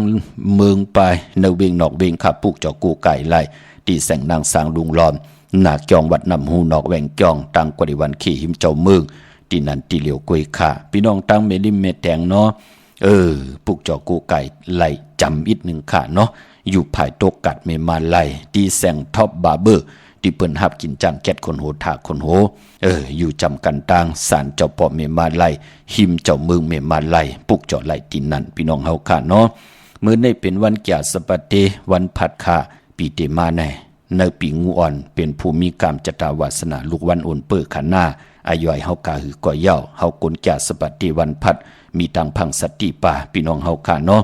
เมืองไปในเวงนอกเวงขับปุกจอกูไก่ไล่ที่แสงนางสางลุงล้อมหน้าจองวัดนำหูนอกแหวงจองตังกว่าดิวันขี่หิมเจ้าเมืองที่นั่นที่เหลียวกวยค่ะพี่น้องตังเมลิมเมแตงเนาะปุกจอกูไก่ไล่จำอีกหนึ่งค่ะเนาะอยู่ภายโตกัดเมมาไล่ที่แสงท็อปบาร์เบอร์ที่เปิ้นหับกินจังแก๊ดคนโหถาคนโหอยู่จำกันต่างสารเจ้าปอเมมาไล่หิมเจ้าเมืองเมมาไล่ปุกจอไล่ตีนั่นพี่น้องเฮาค่ะเนาะมื้อนี้เป็นวันแก่สปะเตวันผัดค่ะปีเตมาแน่ในปีงูอ่อนเป็นภูมิกรรมจตาวาสนาลูกวันโอนเปิ้ขันหน้าอาย่อยเฮากะหือก่อเย้าเฮากลแก่สปะเตวันผัดมีตังพังสติป่าพี่น้องเฮาค่ะเนาะ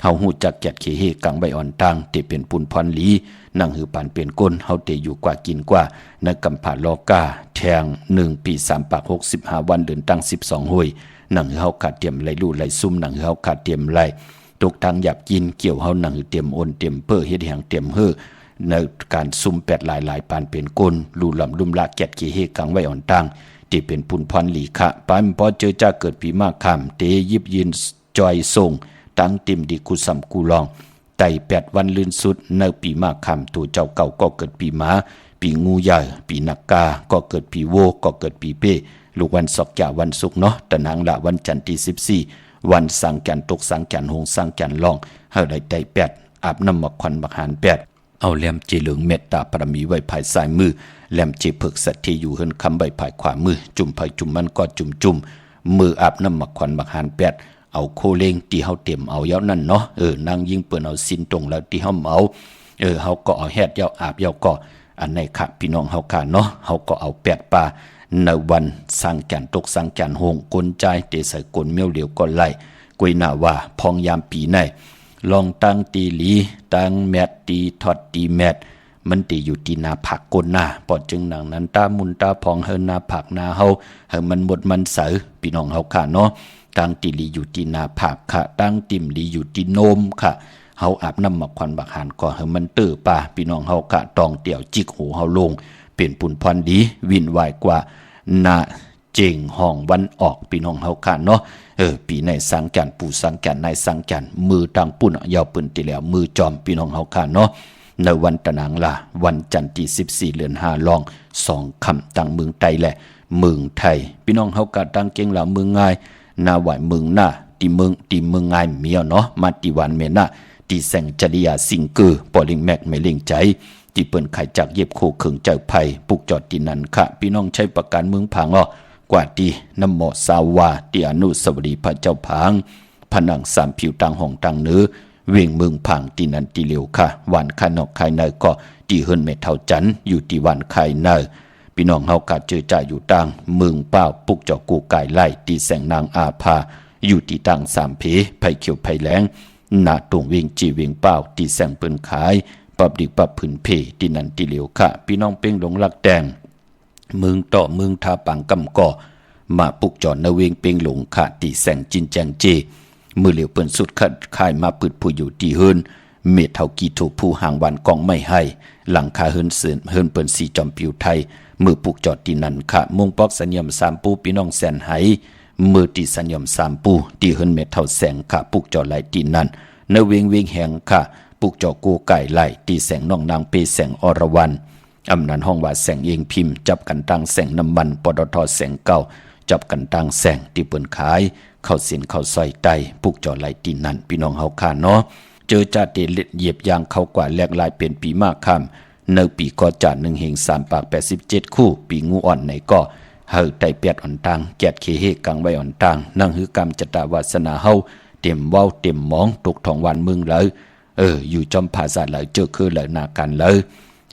เฮาฮู้จักแก่เขเฮกังใบอ่อนต่างเตเป็นปุนพรหลีนั่งหือปานเป็นก้นเฮาเตอยู่กว่ากินกว่าในกำผาลอกาแทง1ปี3ปาก65วันเดือนตั้ง12ห้วยนั่งหือเฮาขาดเตรียมไหลลู่ไหลซุ่มนั่งหือเฮาขาดเตรียมไหลตกทางหยับกินเกี่ยวเฮานั่งหือเตรียมโอนเตรียมเพ้อเฮ็ดแหงเตรียมเฮ้อในการซุ่ม8หลายๆปานเป็นก้นลู่ลำลุ่มละแก่เขเฮกังไว้อ่อนต่างที่เป็นปุนพรหลีคะปานพอเจอจ้าเกิดปีมากค่ำเตยิบยินจอยส่งตั้งติมดีกุสัมกูลองไต่8วันลื่นสุดในปีมากค่ำตัวเจ้าเก่าก็เกิดปีหมาปีงูใหญ่ปีนักกาก็เกิดปีโวก็เกิดปีเป้ลูกวันศอกแก่วันศุกร์เนาะตะนางละวันจันทร์ที่14วันสังแก่นตกสังแก่นหงสังแก่นลองเฮาได้ไต่8อาบน้ำมักควันบักหาน8เอาแหลมเจเหลืองเมตตาปรมีไว้ภายซ้ายมือแหลมเจเพิกสัตที่อยู่เฮินคำใบภายขวามือจุ่มภายจุ่มมันก็จุ่มมืออาบน้ำมักควันบักหาน8เอาโคเลงที่เฮาเต็มเอาเย้านั่นเนาะนางยิงเปิ้นเอาสินตรงแล้วที่เฮาเอาเฮาก็เอาแฮดเย้าอาบเย้าก็อันในค่ะพี่น้องเฮาค่ะเนาะเฮาก็เอา8ป่าในวันสังแก่นตกสังแก่นหงกลใจเตใส่กลเมียวเหลียวก็ไล่กวยหน้าว่าพองยามปีในลองตั้งตีหลีตั้งแมตตีทอดตีแมตมันตีอยู่ที่นาผักก้นหน้าปอดจึงหนังนั้นตามุนตาพองเฮินนาผักนาเฮาให้มันหมดมันเสือพี่น้องเฮาค่ะเนาะตั้งติลีอยู่ที่นาผักค่ะตั้งติมลีอยู่ที่โนมค่ะเฮาอาบน้ำมักควันบักหานก็ให้มันเตื้อป่าพี่น้องเฮาค่ะตองเตี่ยวจิกหูเฮาลงเป็นปุ่นพรดีวินวายกว่านาเจงห้องวันออกพี่น้องเฮาค่ะเนาะปีในสังกันปู่สังกันในสังกันมือตังปุ่นยาวปืนติแล้วมือจอมพี่น้องเฮาค่ะเนาะ ในวันตะนางลาวันจันทร์ที่14เดือน5ลอง2ค่ำตั้งเมืองไทยและเมืองไทยพี่น้องเฮากะตั้งเก่งลาวเมืองง่ายนาไหวเมืองหน้าที่เมืองง่ายเมียวเนาะมาติวันเมนะที่แสงจริยาสิงเกอร์ปอลิงแม็กไม่เล่งใจที่เปิ้นไขจากเย็บโคเขิงเจ้าไผ่ปุกจอดที่นั่นค่ะพี่น้องใช้ประกันเมืองผางอ้อกว่าที่น้ำหมอสาวาที่อนุสาวรีย์พระเจ้าผางผนังสามผิวต่างห้องต่างเนื้อเวียงเมืองผางที่นั่นที่เหลียวค่ะวันคานอกคายเนยก็ที่เฮิรนเมเท่าจันอยู่ที่วันคายเนยพี่น้องเฮากะเจอจ่าอยู่ต่างเมืองเป้าปุกจอกูไก่ไล่ที่แสงนางอาภาอยู่ที่ต่างสามเพไผ่เขียวไผ่แหลงหน้าตรงเวียงจีเวียงเป้าที่แสงเปิ้นขายปรับดิบปรับผืนเพที่นั่นที่เหลียวค่ะพี่น้องเป้งหลงลักแดงเมืองต่อเมืองทาปังกำก่อมาปุกจอดนเวงเป้งหลงค่ะที่แสงจินแจงเจมือเหลียวเปิ้นสุดคัดคายมาปืดผู้อยู่ที่เฮิรนเมเท่ากีถูกผู้ห่างวันกองไม่ให้หลังคาเฮิรนเปิ้นสีจอมผิวไทยมือปุกจอดที่นั่นค่ะมงปอกสัญญมสามปูพี่น้องแสนไหมือที่สัญญมสามปูที่เฮิรนเมเท่าแสงค่ะปุกจอดไหลที่นั่นนเวงแห่งค่ะปุกจอกูไก่ไหลที่แสงน้องนางเปแสงอรวรรณอำนันห้องว่าแสงเองพิมพ์จับกันตั้งแสงน้ำมันปตทแสงเก่าจับกันตั้งแสงที่เปิ้นขายเข้าเส้นเข้าซอยไตปุกจอไหลที่นั่นพี่น้องเฮาค่ะเนาะเจอจ่าเตเล็ดเหยียบยางเข้ากว่าแลกลายเป็นปีมากค่ำในปีก่อจ่า1เฮง3ปาก87คู่ปีงูอ่อนไหนก็เฮาไตเปียดอ่อนตังแกดเคเฮกังไว้อ่อนตังนั่งหือกรรมจตวาสนาเฮาเต็มเว้าเต็มหมองตกทองวันเมืองเลยอยู่จอมภาษาเลยเจอคือเลยนากันเลย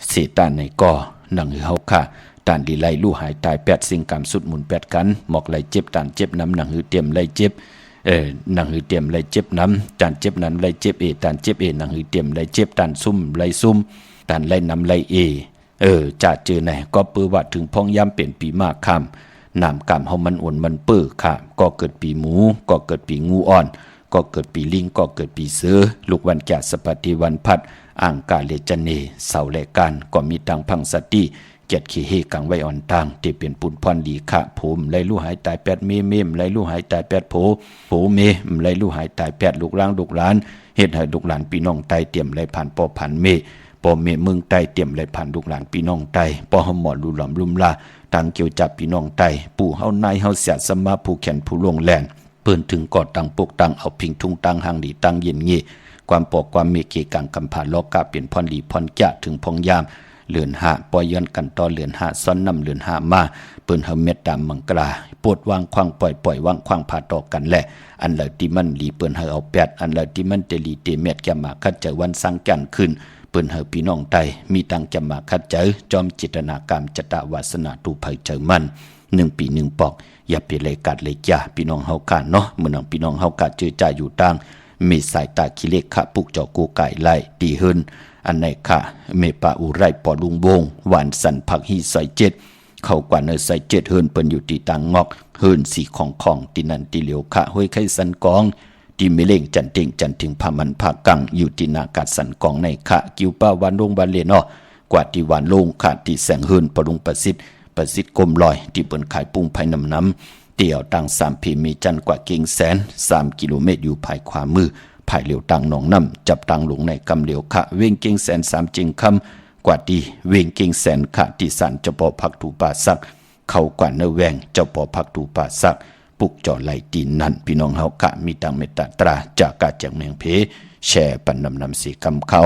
เสตานไหนก็นั่งหือเฮาค่ะตานดีไลลู่หายตาย8สิ่งกรรมสุดหมุน8กันหมอกไหลเจ็บตานเจ็บน้ำนั่งหือเต็มไหลเจ็บนังหือเตรียมไหลเจ็บน้ำจานเจ็บนั้นไหลเจ็บตานเจ็บนังหือเตรียมไหลเจ็บตานซุ่มไหลซุ่มตานไหลน้ำไหลจ่าเจอไหนก็ปื้อว่าถึงพ้องย่ำเปลี่ยนปีมากคำน้ำกำเฮามันอ่วนมันปื้อค่ะก็เกิดปีหมูก็เกิดปีงูอ่อนก็เกิดปีลิงก็เกิดปีเสือลูกวันแก่สปฏิวันพัดอ่างกาเลจันเนเสาแลกันก็มีตังพังสติเกียรติขี้เฮกังไว้อ่อนตังที่เป็นปุ่นพรดีขะผมไหลลู่หายตาย8เมไหลลู่หายตาย8โผเมไหลลู่หายตาย8ลูกล้างลูกหลานเฮ็ดให้ลูกหลานพี่น้องไตเตรียมไหลผ่านปอผ่านเมปอเมเมืองไตเตรียมไหลผ่านลูกหลานพี่น้องไตปอเฮาหมอลุหลอมลุมลาตังเกี่ยวจับพี่น้องไตปู่เฮานายเฮาเสียสมาผู้แขนผู้ลงแลนเปิ้นถึงกอดตังปกตังเอาพิงทุงตังหางดีตังเย็นงี้ความปอกความเมเกกังกำผ่าลอกกะเปลี่ยนพรดีพรจะถึงพองยามเลือนหาปอยย้อนกันต่อเลือนหาซ้อนน้ำเลือนหามาเปิ้นเฮาเม็ดดำมังกลาปวดวางควางปล่อยวางควางผ่าต่อกันแหละอันเหล่าที่มันหลีเปิ้นเฮาเอา8อันเหล่าที่มันเตลีเตเม็ดแกมาคัดเจอวันสังกันขึ้นเปิ้นเฮาพี่น้องไตมีตังแกมาคัดเจอจอมจิตนากรรมจตวาสนาตูภัยเจอมัน1ปี1ปอกอย่าเปเลยกัดเลยจ้าพี่น้องเฮากันเนาะมื้อนั้นพี่น้องเฮากะเจอจ่าอยู่ต่างมีสายตาขี้เล็กขะปุกจอกูไก่ไล่ตีเฮินอันไหนค่ะเมปาอุไรปอลุงวงหวานสันผักฮีใส่7เข้ากว่าเนใส่7เฮินเปิ้นอยู่ที่ต่างงอกเฮินสีของที่นั่นที่เหลียวค่ะห้วยไข่สันกองที่เมเล่งจันเต็งจันถึงพามันภาคกังอยู่ที่นากาศสันกองในค่ะกิวป้าวันลงวันเลนอ กว่าที่หวานลงขาดที่แสงเฮินปรุงประสิทธิ์กลมลอยที่เปิ้นขายปุ้งภายน้ำเตี่ยวตัง3พีมีจันกว่าเก่งแสน3กิโลเมตรอยู่ภายขวามือภายเหลียวตังหนองน้ำจับตังหลงในกำเหลียวขะเวงเก่งแสน3จิงคำกว่าที่เวงเก่งแสนขะที่สันเจ้าปอพักตูป่าสักเข้ากว่าเนื้อแวงเจ้าปอพักตูป่าสักปุกจ่อไหลตีนนั่นพี่น้องเฮากะมีตังเมตตาตราจากกาจากเมืองเพแช่ปันนำสีคำเขา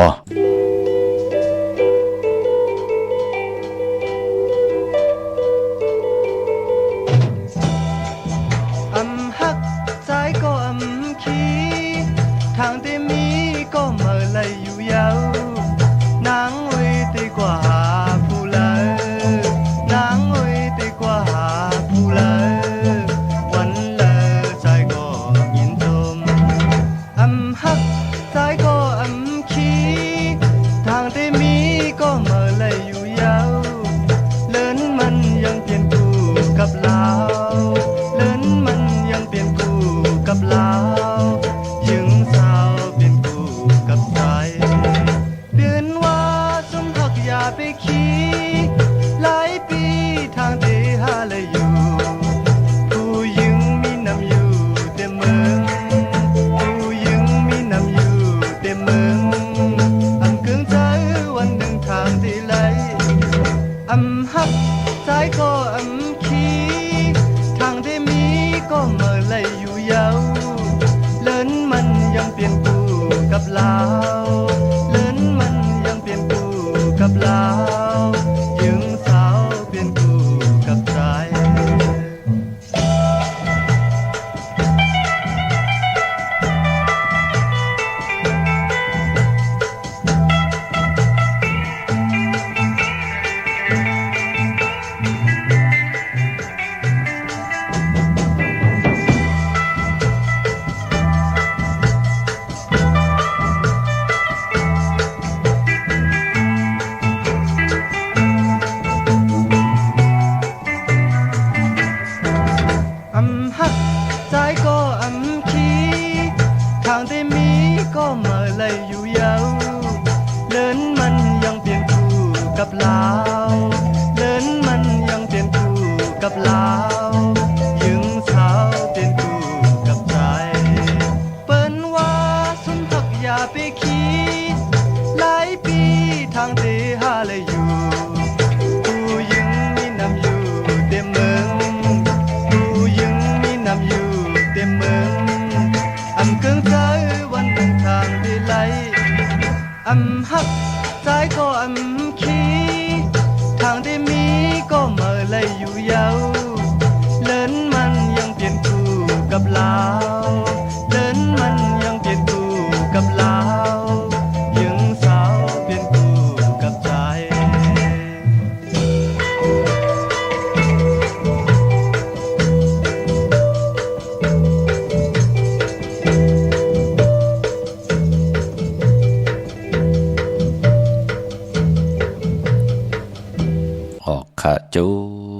ทางที่มีก็เมื่อไรอยู่ยาวนางไว้ตีกว่าหาผู้เลยนางไว้ตีกว่าหาผู้เลยวันเลยใจก็ยินจมฮักใจก็ขี้ทางที่มีก็เมื่อไรอยู่ยาวเลินมันยังเปลี่ยนกูกับลาวเลินมันยังเปลี่ยนกูกับลาวไปขี่หลายปีทางเดหาเลยอยู่ผู้ยิงมีน้ำอยู่เต็มเมืองผู้ยิงมีน้ำอยู่เต็มเมืองอันเกิงใจว กับลาวหญิงสาวเปลี่ยนคู่กับใจกับลาวเลินมันยังเปลี่ยนคู่กับลาวหญิงสาวเปลี่ยนคู่กับใจเปิ้นว่าสุนทรอย่าไปคิดหลายปีทางเตหาเลยอยู่ผู้หญิงมีนำอยู่เต็มเมืองผู้หญิงมีนำอยู่เต็มเมืองอำเกิงใจวันหนึ่งทางเตไหลอำฮักใจก็อำคิดทางที่มีก็เมื่อไรอยู่ยาวเลินมันยังเปลี่ยนคู่กับลาวเลินมันยังเปลี่ยนคู่กับลาวหญิงสาวเปลี่ยนคู่กับใจข้าจุ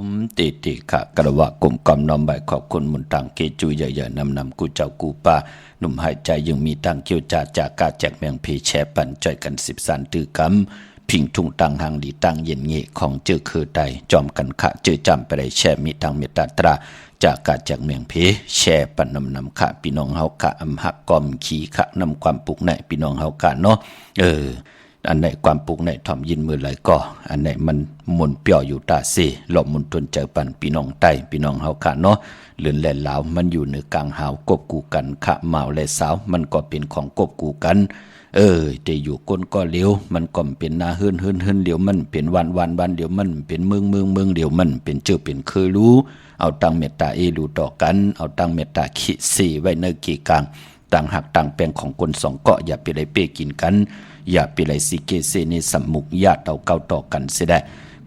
มติขะกระวะกลมกำน้อมใบขอบคุณมุนตังเกจุใหญ่ๆนำกูเจ้ากูป้าหนุ่มหายใจยังมีตังเกี่ยวจากกาแจกเมียงเพแชปันจ่อยกัน13ตื้อกำพิงทุ่งตังหางดีตังเย็นเงี้ของเจอคือใดจอมกันขะเจอจำไปได้แช่มีตังเมตตาตราจากกาแจกเมียงเพแช่ปันนำขะพี่น้องเฮากะอำหักกอมขี่ขะนำความปลุกในพี่น้องเฮากะเนาะอันไหนความปลูกในถ่อมยินมือไหลก็อันไหนมันมุนเปี่ยวอยู่ตาเสหลบมุนตนเจอปันพี่น้องใต้พี่น้องเฮาค่ะเนาะเลือนแหล่ลาวมันอยู่เหนือกลางหาวกบกูกันขะเมาและสาวมันก็เป็นของกบกูกันแต่อยู่ก้นก็เลี้ยวมันก็เป็นนาเฮือนเดี๋ยวมันเป็นวันเดี๋ยวมันเป็นเมืองเดี๋ยวมันเป็นเจอเป็นเคยรู้เอาตังเมตตารู้ต่อกันเอาตังเมตตาขิสี่ไว้ในกี่กลางต่างหักต่างแปลงของคนสองเกาะอย่าไปได้เป้กินกันอย่าไปไหลสิเกเซในสมุกญาติเอาเก้าต่อกันเสียได้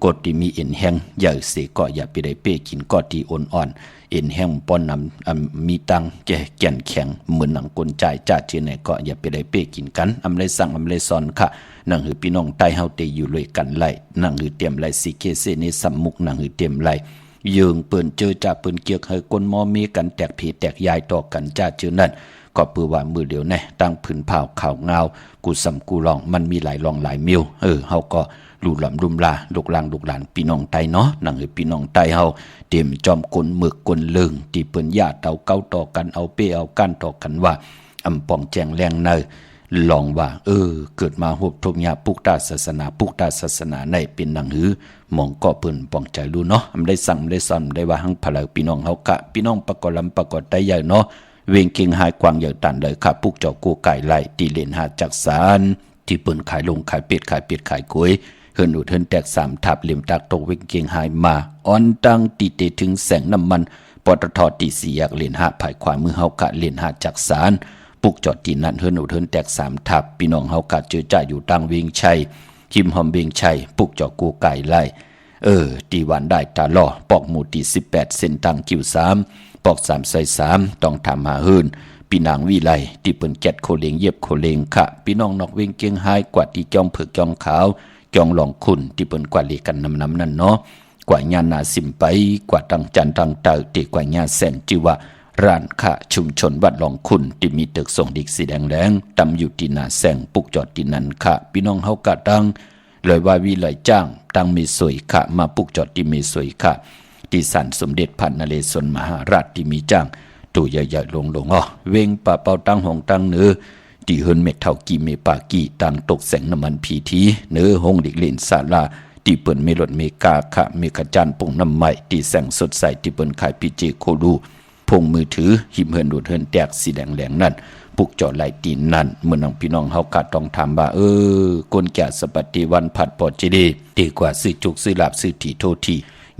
กดที่มีเอ็นแห้งอย่าเสก็อย่าไปได้เป้กินก็ที่อ่อนเอ็นแห้งป้อนนำมีตังแก่นแข็งเหมือนหนังกลใจจ่าเจไหนก็อย่าไปได้เป้กินกันอำไรสั่งอำไรสอนค่ะนั่งหือพี่น้องใต้เฮาเตอยู่เลยกันไหลนั่งหือเตรียมไหลสิเกเซในสมุกนั่งหือเตรียมไหลยืงเปิ้นเจอจ่าเปิ้นเกียกให้กลมอมีกันแตกผีแตกยายต่อกันจ่าเจอนั่นก็เปื่อว่ามือเดียวแน่ตั้งผืนเผาข่าวเงากูสำกูลองมันมีหลายลองหลายมิวเฮาก็ลู่หลำรุมลาลูกหลานพี่น้องไตเนาะนั่งให้พี่น้องไตเฮาเตรียมจอมกลหมึกกลเลิงที่เปิ้นญาติเอาเก้าต่อกันเอาเป้เอาก้านต่อกันว่าอำปองแจงแรงเนยลองว่าเกิดมาหบทมยาปุกตาศาสนาในเป็นหนังหือมองก็เปิ้นปองใจรู้เนาะอำได้สั่งได้สอนได้ว่าหังพลายพี่น้องเฮากะพี่น้องประกอบลำประกอบไตใหญ่เนาะเวงเก่งหายกวางใหญ่ตันเลยค่ะปุกเจ้ากูไก่ไล่ตีเลนหาจักสารที่เปิ้นขายลงขายเป็ดขายกล้วยเฮินอุดเฮินแตก3ทับเหลี่ยมตักตกเวงเก่งหายมาอ่อนตั้งตีเตถึงแสงน้ำมันปตทตี4อยากเลนหาภายขวามือเฮากะเลนหาจักสารปุกจอดตีนั้นเฮินอุดเฮินแตก3ทับพี่น้องเฮากะเจอจ่าอยู่ตั้งเวงชัยคิมหอมเวงชัยปุกเจ้ากูไก่ไล่ตีวันได้ตาล่อปอกหมู่ตี18เส้นตังคิว3ปอก3ใส่3ต้องทำหาหืนพี่นางวิไลที่เปิ้นแกดโคเลงเย็บโคเลงค่ะพี่น้องนอกเวงเกียงหายกว่าที่จองเผือกจองขาวจองหลองคุณที่เปิ้นกว่าเลกันน้ำนั่นเนาะกว่าญาณาสิมไปกว่าตั้งจันตั้งเตอตีกว่าญาแสนจิว่าร้านค่ะชุมชนวัดหลองคุณที่มีตึกส่งดิกสีแดงตำอยู่ที่หน้าแสงปุกจอดที่นั่นค่ะพี่น้องเฮากะตั้งเลยว่าวิไลจ้างตั้งมีสวยค่ะมาปุกจอดที่มีสวยค่ะที่ศาลสมเด็จพระนเรศวรมหาราชที่มีจ้างตัวใหญ่ๆลงเวงป่าเป่าตั้งหงตั้งเนื้อที่เฮินเม็ดเท่ากีเมปากีตั้งตกแสงน้ำมันพีทีเนื้อหงดิกเลนศาลาที่เปิ้นเมลดเมกาค่ะเมกจันปุ่งน้ำใหม่ที่แสงสดใสที่เปิ้นขายพีเจโคลูพ พงมือถือหิมเฮินดูดเฮินแตกสีแดงๆนั่นปุกจอดไหลตีนนั่นเมื่อน้องพี่น้องเฮากะต้องถามว่าคนแก่สปฏิวันผัดปอจิดีดีกว่าซื้อจุกซื้อลาบซื้อถีโทที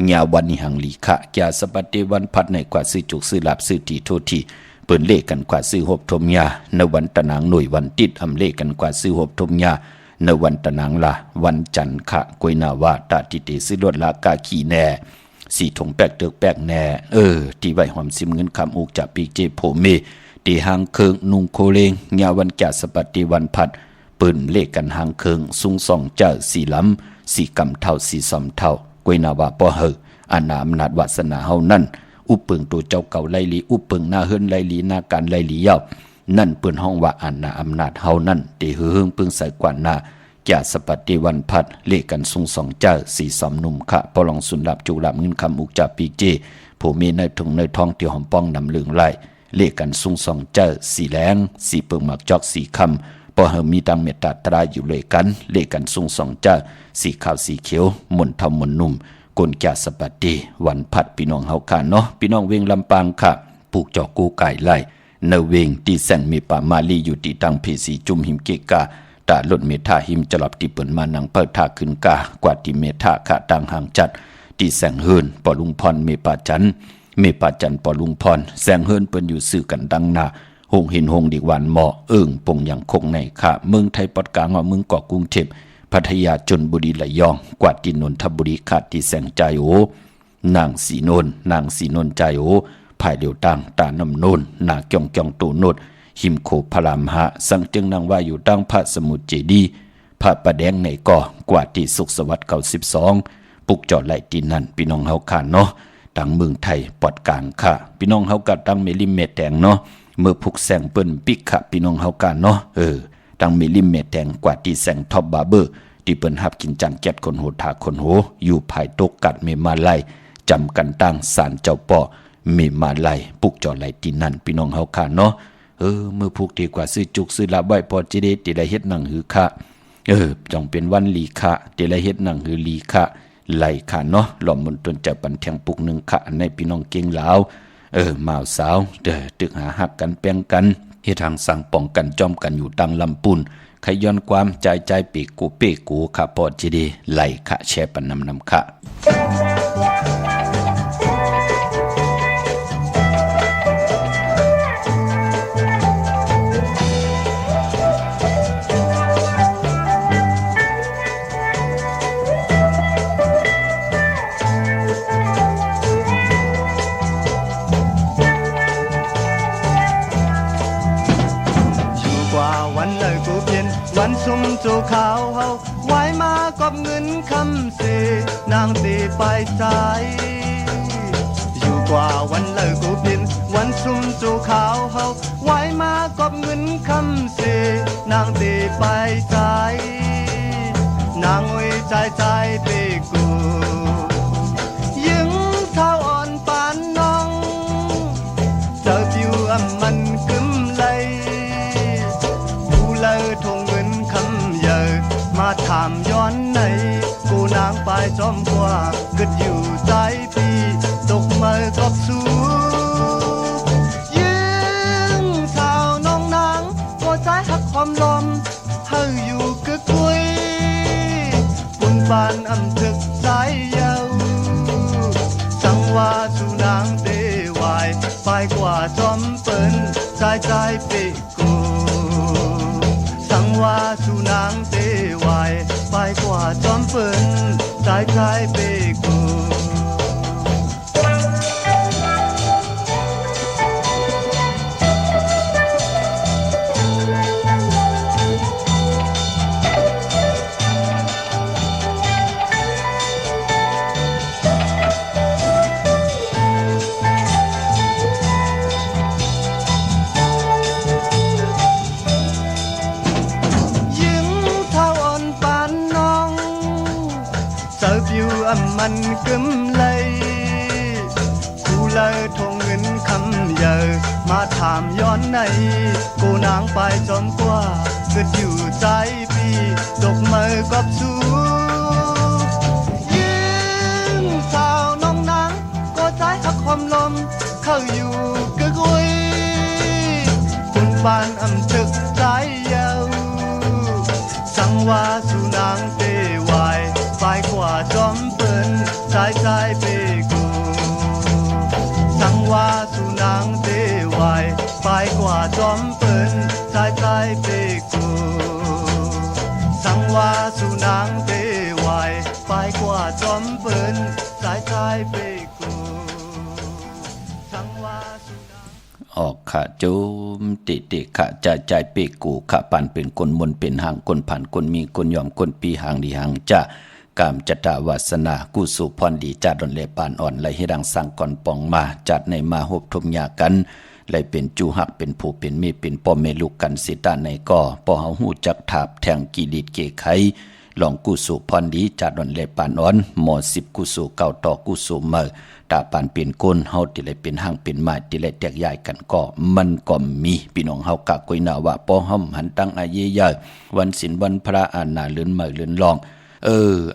ญาวันนิหังลีคะแก่สปฏิวันผัดในกว่าซื้อจุกซื้อลาบซื้อถีโททีเปิ้นเลขกันกว่าซื้อหบทมยาในวันตะนางหน่วยวันติดอำเลขกันกว่าซื้อหบทมยาในวันตะนางละวันจันทร์คะกวยนาวาตาติเตซื้อรถลากาขีแน่สีถงแปกเตือกแปกแน่ที่ไว้หอมซิมเงินคำอุกจากปีเจโพเมตีหางเคิงนุงโคเลงญาวันแก่สปฏิวันผัดปืนเลขกันหางเคิงสุงส่องเจ้าสีล้ำสีกำเท่าสีสอมเท่ากวยนาวาปอเฮอานาอำนาจวาสนาเฮานั่นอุปึงตัวเจ้าเก่าไลลีอุปึงหน้าเฮิรนไลลีหน้าการไลลีเย้านั่นเปิ้นห้องว่าอานาอำนาจเฮานั่นตีเฮืองปึงใส่กว่าหน้าแก่สปฏิวันผัดเลขกันสุงส่องเจ้าสีสอมนุ่มขะพอลองสุนลับจุลับเงินคำอุกจากปีเจผู้มีในถุงในท้องที่หอมป้องนำลึงไล่เลขกันสุงส่องเจ้าสีแหลงสีเปิงหมักจอกสีคำพอเฮมีดังเมตตาตราอยู่เลยกันเลขกันสุงส่องเจ้าสีขาวสีเขียวมนทำมนนุ่มกลแก่สปฏิวันผัดพี่น้องเฮาค่ะเนาะพี่น้องเวงลำปางค่ะปลูกจอกกูไก่ไล่เนเวงที่แสงมีป่ามาลีอยู่ที่ตังเพสีจุมหิมเกกาตาลดเมธาหิมจลับที่เปิ่นมานังเปิดท่าขึ้นกากว่าที่เมธาค่ะต่างห่างจัดที่แสงเฮินปอลุงพรเมปาจันปอลุงพรแสงเฮินเปิ้นอยู่ซื่อกันดังหน้าหงเห็นหงดีกวันหมอปงอย่างคงในค่ะเมืองไทยปอดกลางเมืองเกาะกรุงเทพพัทยาชลบุรีระยองกว่าที่นนทบุรีค่ะที่แสงใจโอนางสีนนใจโอภายเดียวต่างตาน้ำโนนนาเกี่ยงตูโนดหิมโคพลามหะสังจึงนางว่าอยู่ตั้งพระสมุทรเจดีพระประแดงในก่อกว่าที่สุขสวัสดิ์92ปุกจอดไหลตีนั่นพี่น้องเฮาค่ะเนาะตั้งเมืองไทยปอดกลางค่ะพี่น้องเฮาก็ตั้งเมลิเมตแตงเนาะเมื่อพุกแสงเปิ้นปิกค่ะพี่น้องเฮาค่ะเนาะตั้งเมลิเมตแตงกว่าที่แสงท็อปบาร์เบอร์ที่เปิ้นหับกินจันแก๊ดคนโหทาคนโหอยู่ภายตกกัดเมมาไลจำกันตั้งศาลเจ้าป่อเมมาไลปุกจอดไหลตีนั่นพี่น้องเฮาค่ะเนาะเมื่อผูกดีกว่าซื้อจุกซื้อลาบไว้พอจิเดติได้เฮ็ดหนังหือค่ะจองเป็นวันลีค่ะติได้เฮ็ดหนังหือลีค่ะไหลค่ะเนาะหล่อมมนตนจะปันแทงปุกหนึ่งค่ะในพี่น้องเก่งลาวมาสาวตึกหาหักกันแป้งกันเฮ็ดทางสั่งป้องกันจอมกันอยู่ตังลำปุนขย้อนความใจปีกูค่ะพอจิเดไหลค่ะแชร์ปันนำค่ะวันซุ่มจูขาวเฮาไว้มากอบเงินคำเสนางตีไปใจอยู่กว่าวันเลิกกูพินวันซุ่มจูขาวเฮาไว้มากอบเงินคำเสนางตีไปใจนางไว้ใจเปกูยิงเท้าอ่อนปานน้องเจอผิวมันกึมเลยผู้เลิกทงมาถามย้อนไหนกูนางไปจอมกว่าเกิดอยู่ใจพี่ตกมือกอบสู้ยิงสาวน้องนางก็ใจหักความลมเฮาอยู่กึกกุยปุ่นปานอำถึกใจเยาสังว่าสู่นางเตวายไปกว่าจอมเปิ้นใจเปกูสังว่าสู่นางเตวายไปกว่าจอมเปิ้นใจเปกูมันกึมเลยกูเลยทงเงินคำเยอะมาถามย้อนไหนกูนางไปจอมกว่าเกิดอยู่ใจพี่ตกมือกอบสู้ยิงสาวน้องนางก็ใจหักความลมเข้าอยู่在在北谷，sang hoa su nang te wai pai qua chom pen在在北谷sang hoa su nang te wai pai qua chom pen在在北谷sang hoa su ออกขะโจมติติขะจะใจเปกูขะปันเป็นคนมนเป็นหางคนผ่านคนมีคนยอมคนปีหางดีหางจะกามจัตตาวาสนากุสุพรดีจัดดนเลปานอ่อนไหลให้ดังสั่งก่อนปองมาจัดในมาหบทมยากันไหลเป็นจูหักเป็นผู้เป็นมีเป็นพ่อแม่ลูกกันสิตาในก่อปอเฮาหูจักถาบแทงกีดิดเกไขลองกุสุพรดีจัดดนเลปานอ่อนหมอ10กุสุเก่าต่อกุสุเมอตาปานเป็นก้นเฮาติเลยเป็นห้างเป็นไม้ติเลยแตกย้ายกันก็มันก็มีพี่น้องเฮากะกุยนาว่าปอห้อมหันตั้งอาเยยวันศีลวันพระอาณาเลื่อนเมอเลื่อนลอง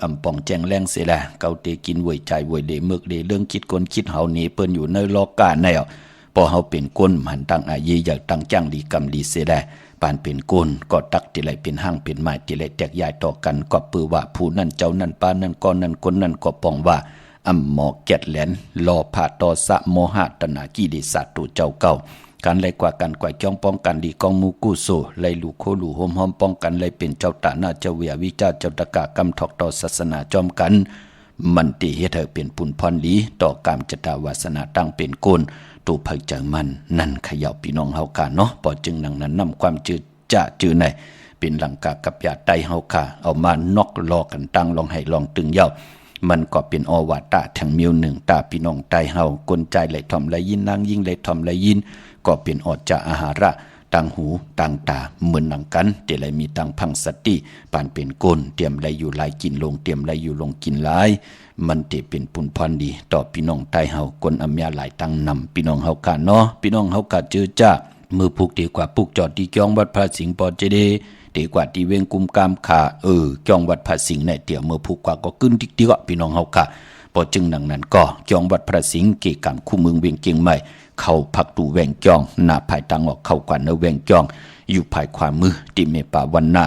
อำปองแจงแรงเสียแหละเกาเตกินวยใจวยเดมึกเดเรื่องคิดคนคิดเฮานี้เปิ้นอยู่ในโลกาแนวพอเฮาเป็นก้นหันตั้งอาเยอยากตั้งจ้างดีกรรมดีเสียแหละปานเป็นก้นก็ตักติไหลเป็นห้างเป็นไม้ติไหลแตกย้ายต่อกันก็ปือว่าผู้นั้นเจ้านั้นป้านั้นก้อนนั้นคนนั้นก็ปองว่าหมอแกดแหลนรอผ่าต่อสะโมหะตนากีดิสัตตุเจ้าเก่าการไล่กว่ากันกว่าจ้องป้องกันดีกองมูกุโซไล่ลูกโคลูโฮมหอมป้องกันไล่เป็นเจ้าตาหน้าเจ้าเวียวิจาเจ้าตะกะกำถอกต่อศาสนาจอมกันมันติเฮ็ดให้เป็นปุนพรดีต่อกามจตาวาสนาตั้งเป็นโกนตูภัยจังมันนั่นเขย่าพี่น้องเฮากะเนาะปอจึงนังนั้นนำความจืดจะจืดในเป็นหลังกากับยาไตเฮาค่ะเอามานอกลอกันตั้งลองให้ลองตึงเย้ามันก็เป็นอวาตะแทงมิวหนึ่งตาพี่น้องไตเฮากลใจไหลทอมไหลยินนางยิ่งไหลทอมไหลยินก็เป็นอดจะอาหาระต่างหูต่างตาเหมือนหนังกันเดี๋ยวไหลมีต่างพังสติปานเป็นก้นเตรียมไหลอยู่หลายกินลงเตรียมไหลอยู่ลงกินหลายมันเตเป็นปุนพรดีต่อพี่น้องไตเฮากลอัมยาหลายตั้งนำพี่น้องเฮากะเนาะพี่น้องเฮากะเจอจ้ามือผูกดีกว่าผูกจอดที่จ้องวัดพระสิงห์ปอเจเดดีกว่าที่เวงกุมกามขาจ้องวัดพระสิงห์ในเตี่ยวเมื่อผูกกว่าก็กึ้นติ๊กติ๊กพี่น้องเฮากะพอจึงดังนั้นก็จ้องวัดพระสิงห์เกกามคู่เมืองเวียงเกียงใหม่เข้าพักตูแวงจ้องหน้าภายตังออกเข้ากว่าเนแวงจ้องอยู่ภายขวามือที่เมป่าวันนา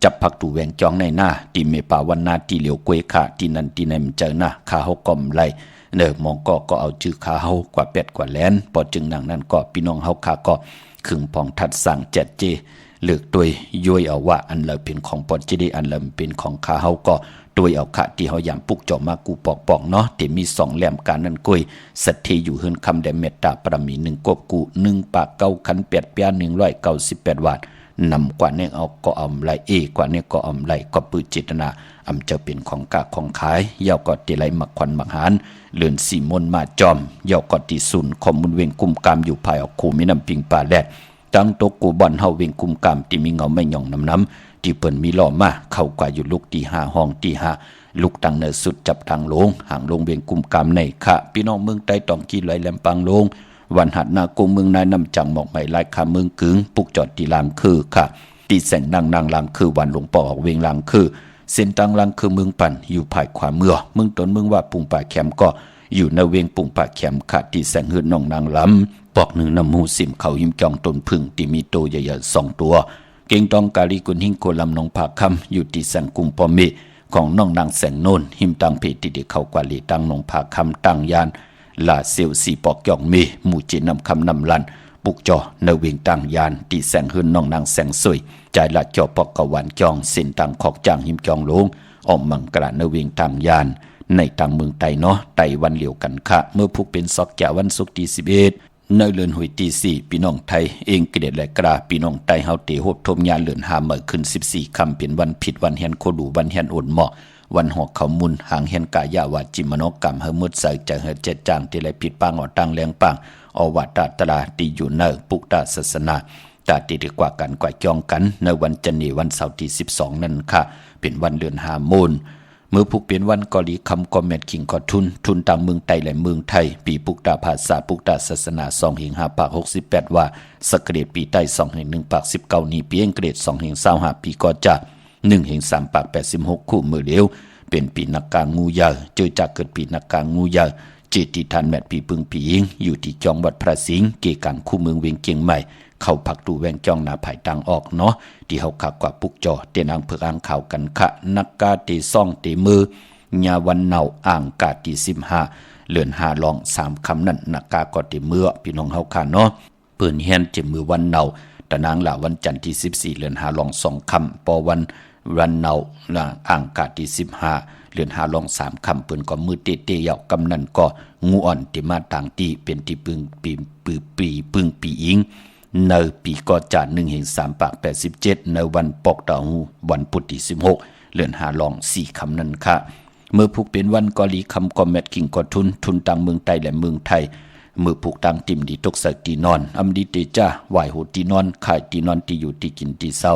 จับพักตูแวงจ้องในหน้าที่เมป่าวันนาที่เหลียวกวยขาที่นั่นที่ไหนมันเจอหน้าขาเฮาก่อมไหลมองก็เอาชื่อขาเฮากว่าเป็ดกว่าแลนพอจึงดังนั้นก็พี่น้องเฮาขาก็ขึงพองทัดสั่งแจดเจเลือกตัวย่อยเอาว่าอันเราเป็นของปอจิดีอันเราเป็นของขาเฮาก็ตัวเอาขะที่เฮายามปุกเจาะมากูปอกเนาะที่มี2แหลมการนั้นก้อยสัทธิอยู่เฮือนคำแดเมตตาปรมี1กบกู1ปากเก้าขัน8เปีย198 วาทนำกว่าเนี่ยเอาก็อำไหลกว่าเนี่ยก็อำไหลก็ปือเจตนาจะเป็นของกะของขายยาวก็ติไหลมักควันมักหานเลื่อนสีมนมาจอมยาวก็ติสุนข้อมูลเวงกุมกามอยู่ภายออกคูมีน้ำปิงปลาแลดตั้งตกกูบ่อนเฮาเวงกุมกามที่มีเงาไม่หย่องน้ำที่เปิ้นมีล้อมาเข้ากว่าอยู่ลูกที่5ห้องที่5ลูกตังเนอสุดจับทางลงห่างลงเวงกุมกามในค่ะพี่น้องเมืองใต้ต้องกี่ไหลแหลมปังลงวันหัดนากุงเมืองนายนำจังหมอกใหม่ลายคาเมืองกึงปุกจอดที่ลางคือค่ะตีแสงนางลางคือวันหลวงป่อออกเวงลางคือเส้นตังลางคือเมืองปั่นอยู่ภายขวาเมืองต้นเมืองว่าปุงป่าแคมก็อยู่ในเวงปุงป่าแคมค่ะที่แสงหืดน้องนางลำปอกหนึ่งน้ำหูสิมเขายิ้มจองต้นพึ่งที่มีโตใหญ่ๆ2 ตัวเก่งตองกาลีกุนหิงโกลำนองผาคำอยู่ที่แสงกุมปอมีของน้องนางแสงโนนหิมตังเพติเดเขากว่าลีตังนองผาคำตังยานลาเซียวสีปอกยองมีหมู่จีนำคำนำลันปุกจอในเวียงตังยานที่แสงหืนน้องนางแสงสวยใจละจอปอกกวันจองเส้นตังขอกจางหิมจองลงออกมังกระในเวียงตังยานในตังเมืองไตเนาะไตวันเหลียวกันค่ะเมื่อพุกเป็นซอกแก่วันศุกร์ที่11ในเลือนหวยที่4พี่น้องไทยเองกิเลสและกราพี่น้องไตเฮาเตโหดทมยาเลือนหาเมื่อขึ้น14 ค่ำเป็นวันผิดวันแฮนโคดูวันแฮนอดเหมาะวันหอกเขามุนหางแฮนกายาวาจิมโนกรรมเฮมุดใส่ใจเฮเจ็ดจางที่ไรผิดปางอตังแรงปางอวาตตลาตีอยู่เนปุกตาศาสนาตาตีดีกว่ากันกว่าจองกันในวันจันทร์วันเสาร์ที่12นั่นค่ะเป็นวันเลือนหามูลเมื่อพุกเป็นวันกอลีคำกอมเมดขิงกอทุนตามเมืองไทยและเมืองไทยปีปุกตาภาษาปุกตาศาสนา2 หิง 5 ปาก 68ว่าสกเกตปีใต้2 หิง 1 ปาก 19นี้ปีเองเกรด2 หิง 25ปีก็จะ1 หิง 3 ปาก 86คู่มือเลี้ยวเป็นปีนักกางูยาวเจอจากเกิดปีนักกางูยาวจิตที่ทันแมดปีปึงปียิงอยู่ที่จองวัดพระสิงห์เกกังคู่เมืองเวียงเกียงใหม่เข้าพักดูแวงจองหน้าภายต่างออกเนาะที่เฮาคักกว่าปุกจอเตนางเผือกอ่างข่าวกันคะนักกาเตซ่องเตมือ ญาวันเนาอ่างกาตี15เลือน5ลอง3คำนั้นนักกาก็ติเมื่อพี่น้องเฮาค่ะเนาะเปิ้นเฮียนจิมือวันเนาตะนางละวันจันทร์ที่14เลือน5ลอง2คำปอวันเนาละอ่างกาตี15เลือน5ลอง3คำเปิ้นก็มือเตะๆยาวกำนั้นก็งูอ่อนติมาต่างตีเป็นที่ปึงปีอิงในปีก็จาน1/3 ปาก87ในวันปอกเตาวันพุธที่16เลือน5ลอง4คำนั้นค่ะเมื่อผูกเป็นวันกอลีคำกอแมทกิงกอทุนต่างเมืองไทยและเมืองไทยเมื่อผูกต่างติ่มดีตกใส่ตีนอนอำดีเตจ้าไหวโหตีนอนขายตีนอนที่อยู่ที่กินที่เศร้า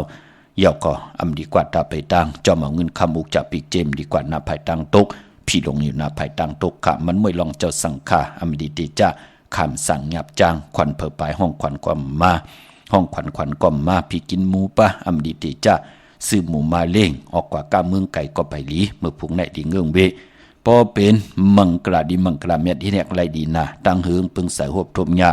เยาก็อำดีกว่าตาไปต่างจอมเอาเงินคำอุกจากปีกเจมดีกว่าหน้าภายต่างตกพี่ลงอยู่หน้าภายต่างตกค่ะมันไม่ลองเจ้าสังฆาอำดีเตจ้าคำสั่งหยับจางควันเผอปลายห้องควันก่อมมาห้องควันก่อมมาพี่กินหมูปะอำดีเตจ้าซื้อหมูมาเล่งออกกว่าก้าเมืองไก่ก็ไปหลีเมื่อพุงในดีเงื่องเวพอเป็นมังกราดีมังกราเม็ดที่แนกไรดีนะตั้งเฮืองปึงใส่หบทมยา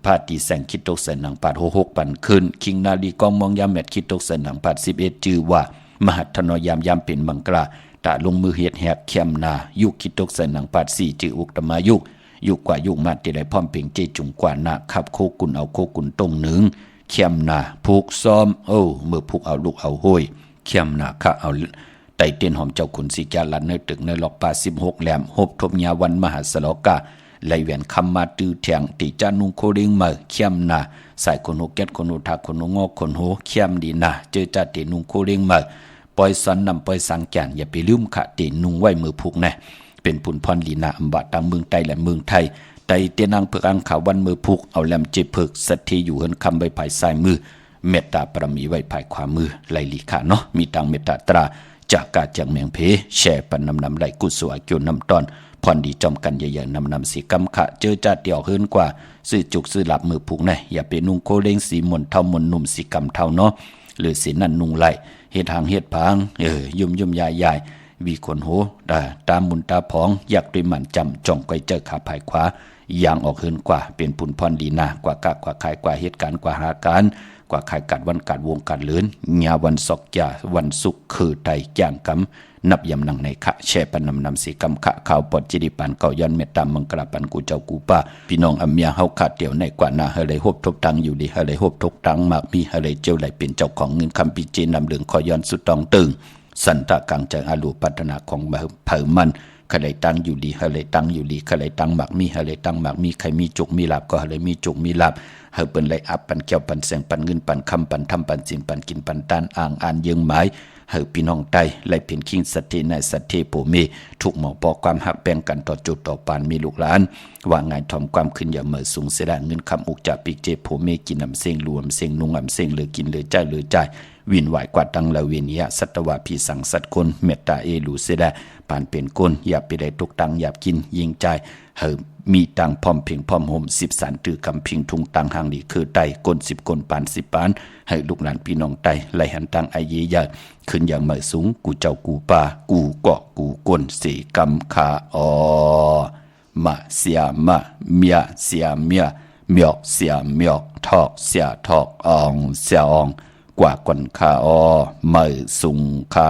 พาตีแสงคิดตกใส่หนังปาด66ปันขึ้นคิงนาลีกองมองยามเม็ดคิดตกใส่หนังปาด11จื่อว่ามหัทนยามเป็นมังกราตาลงมือเฮ็ดแหกเข้มนายุคคิดตกใส่หนังปาด4จื่ออุกตมายุกว่ายุคมาที่ได้พร้อมเพียงเจจุงกว่านะขับโคกุนเอาโคกุนตรงหนึ่งเข้มนาผูกซ้อมเมื่อผูกเอาลูกเอาห้อยเข้มนาคะเอาไต่เตียนหอมเจ้าขุนสีจาลันในตึกในหลอกป่า16แหลมหบทบยาวันมหาสลกาไหลแหวนคำมาตื้อแทงติจานุงโคริงมาเข้มนาใส่คนโหแก๊ดคนโหทักคนโหงอกคนโหเข้มดีนาเจอจ่าตินุงโคริงมาปล่อยสันนำปล่อยสังแกนอย่าไปลืมขะตินุงไว้มือผูกแน่เป็นผุนพรลีนาอัมบะตามเมืองไทยและเมืองไทยไต่เตียนางเพิกอังขาวันมือผูกเอาแหลมเจ็บเพิกสัตทีอยู่เฮินคำใบภายซ้ายมือเมตตาปรมีไว้ภายขวามือไหลลีขาเนาะมีตังเมตตาตราจากกาจังเมียงเพแช่ปันนำไหลกุศลเกี่ยวนำตอนพรดีจอมกันใหญ่ๆนำสีกำขะเจอจ่าเดี่ยวเฮินกว่าซื้อจุกซื้อหลับมือผูกแน่อย่าไปนุ่งโคเล้งสีมนเท่ามนนุ่มสีกำเท่าเนาะหรือสีนั่นนุ่งไหลเฮ็ดหางเฮ็ดพางยุ่มยายวีคนโหตามมุนตาพองอยากด้วยมันจำจ่องก้อยเจอขาภายขวาอย่างออกเฮินกว่าเป็นผุนพรดีนากว่ากะกว่าขายกว่าเหตุการณ์กว่าหาการกว่าขายกัดวันกัดวงกัดเลือนญาวันศอกยาวันสุขคือไตย่างกำนับยำนังในขะแช่ปันนำสีกำขะข่าวปอดจิริปันเก่าย้อนเมตตามังกราปันกูเจ้ากูป้าพี่น้องอเมียเฮาขาดเดี่ยวในกว่านาเฮเลยหบทบตังอยู่ดีเฮเลยหบทบตังมากมีเฮเลยเจียวไหลเป็นเจ้าของเงินคำปีจีนำเหลืองคอยย้อนสุดตองตึงสันตะกังใจอาลูปัตนาของเผามันใครเลยตั้งอยู่ดีใครเลยตั้งอยู่ดีใครเลยตั้งหมักมีใครเลยตั้งหมักมีใครมีจุกมีลาบก็ใครเลยมีจุกมีลาบเฮาเปิ้นเลยอับปันแก้วปันแสงปันเงินปันคำปันทำปันสินปันกินปันตานอ่างอ่านเยืองหมายเฮาพี่น้องไตเลยเป็นคิงสัตเทในสัตเทโพเมทุกหมอปอความหักแบ่งกันต่อจุดต่อปานมีลูกหลานว่าไงทอมความขึ้นอย่าเมื่อสูงเสียดเงินคำอุกจากปีกเจโพเมกินน้ำเส้งรวมเส้งนุ่งน้ำเส้งเหลือกินเหลือใจเหลือใจวินไหวกว่าตังละเวียนยะสัตวะพีสังสัตคนเมตตาเอลูเสดาปานเป็นก้นอย่าไปได้ตกตังอย่ากินยิงใจเฮามีตังพร้อมเพียงพร้อมห่ม10สารตือคำพิงทุงตังหางดีคือไตก้น10ก้นปาน10ปานให้ลูกหลานพี่น้องไตไหลหันตังไอเยียขึ้นอย่างเมื่อสูงกูเจ้ากูป่ากูเกาะกูก้นสีกำขามาเสียมาเมียเสียเมียเมียกเสียเมียกทอกเสียทอกอองเสียอองกว่ากวนคาเมื่อสูงคา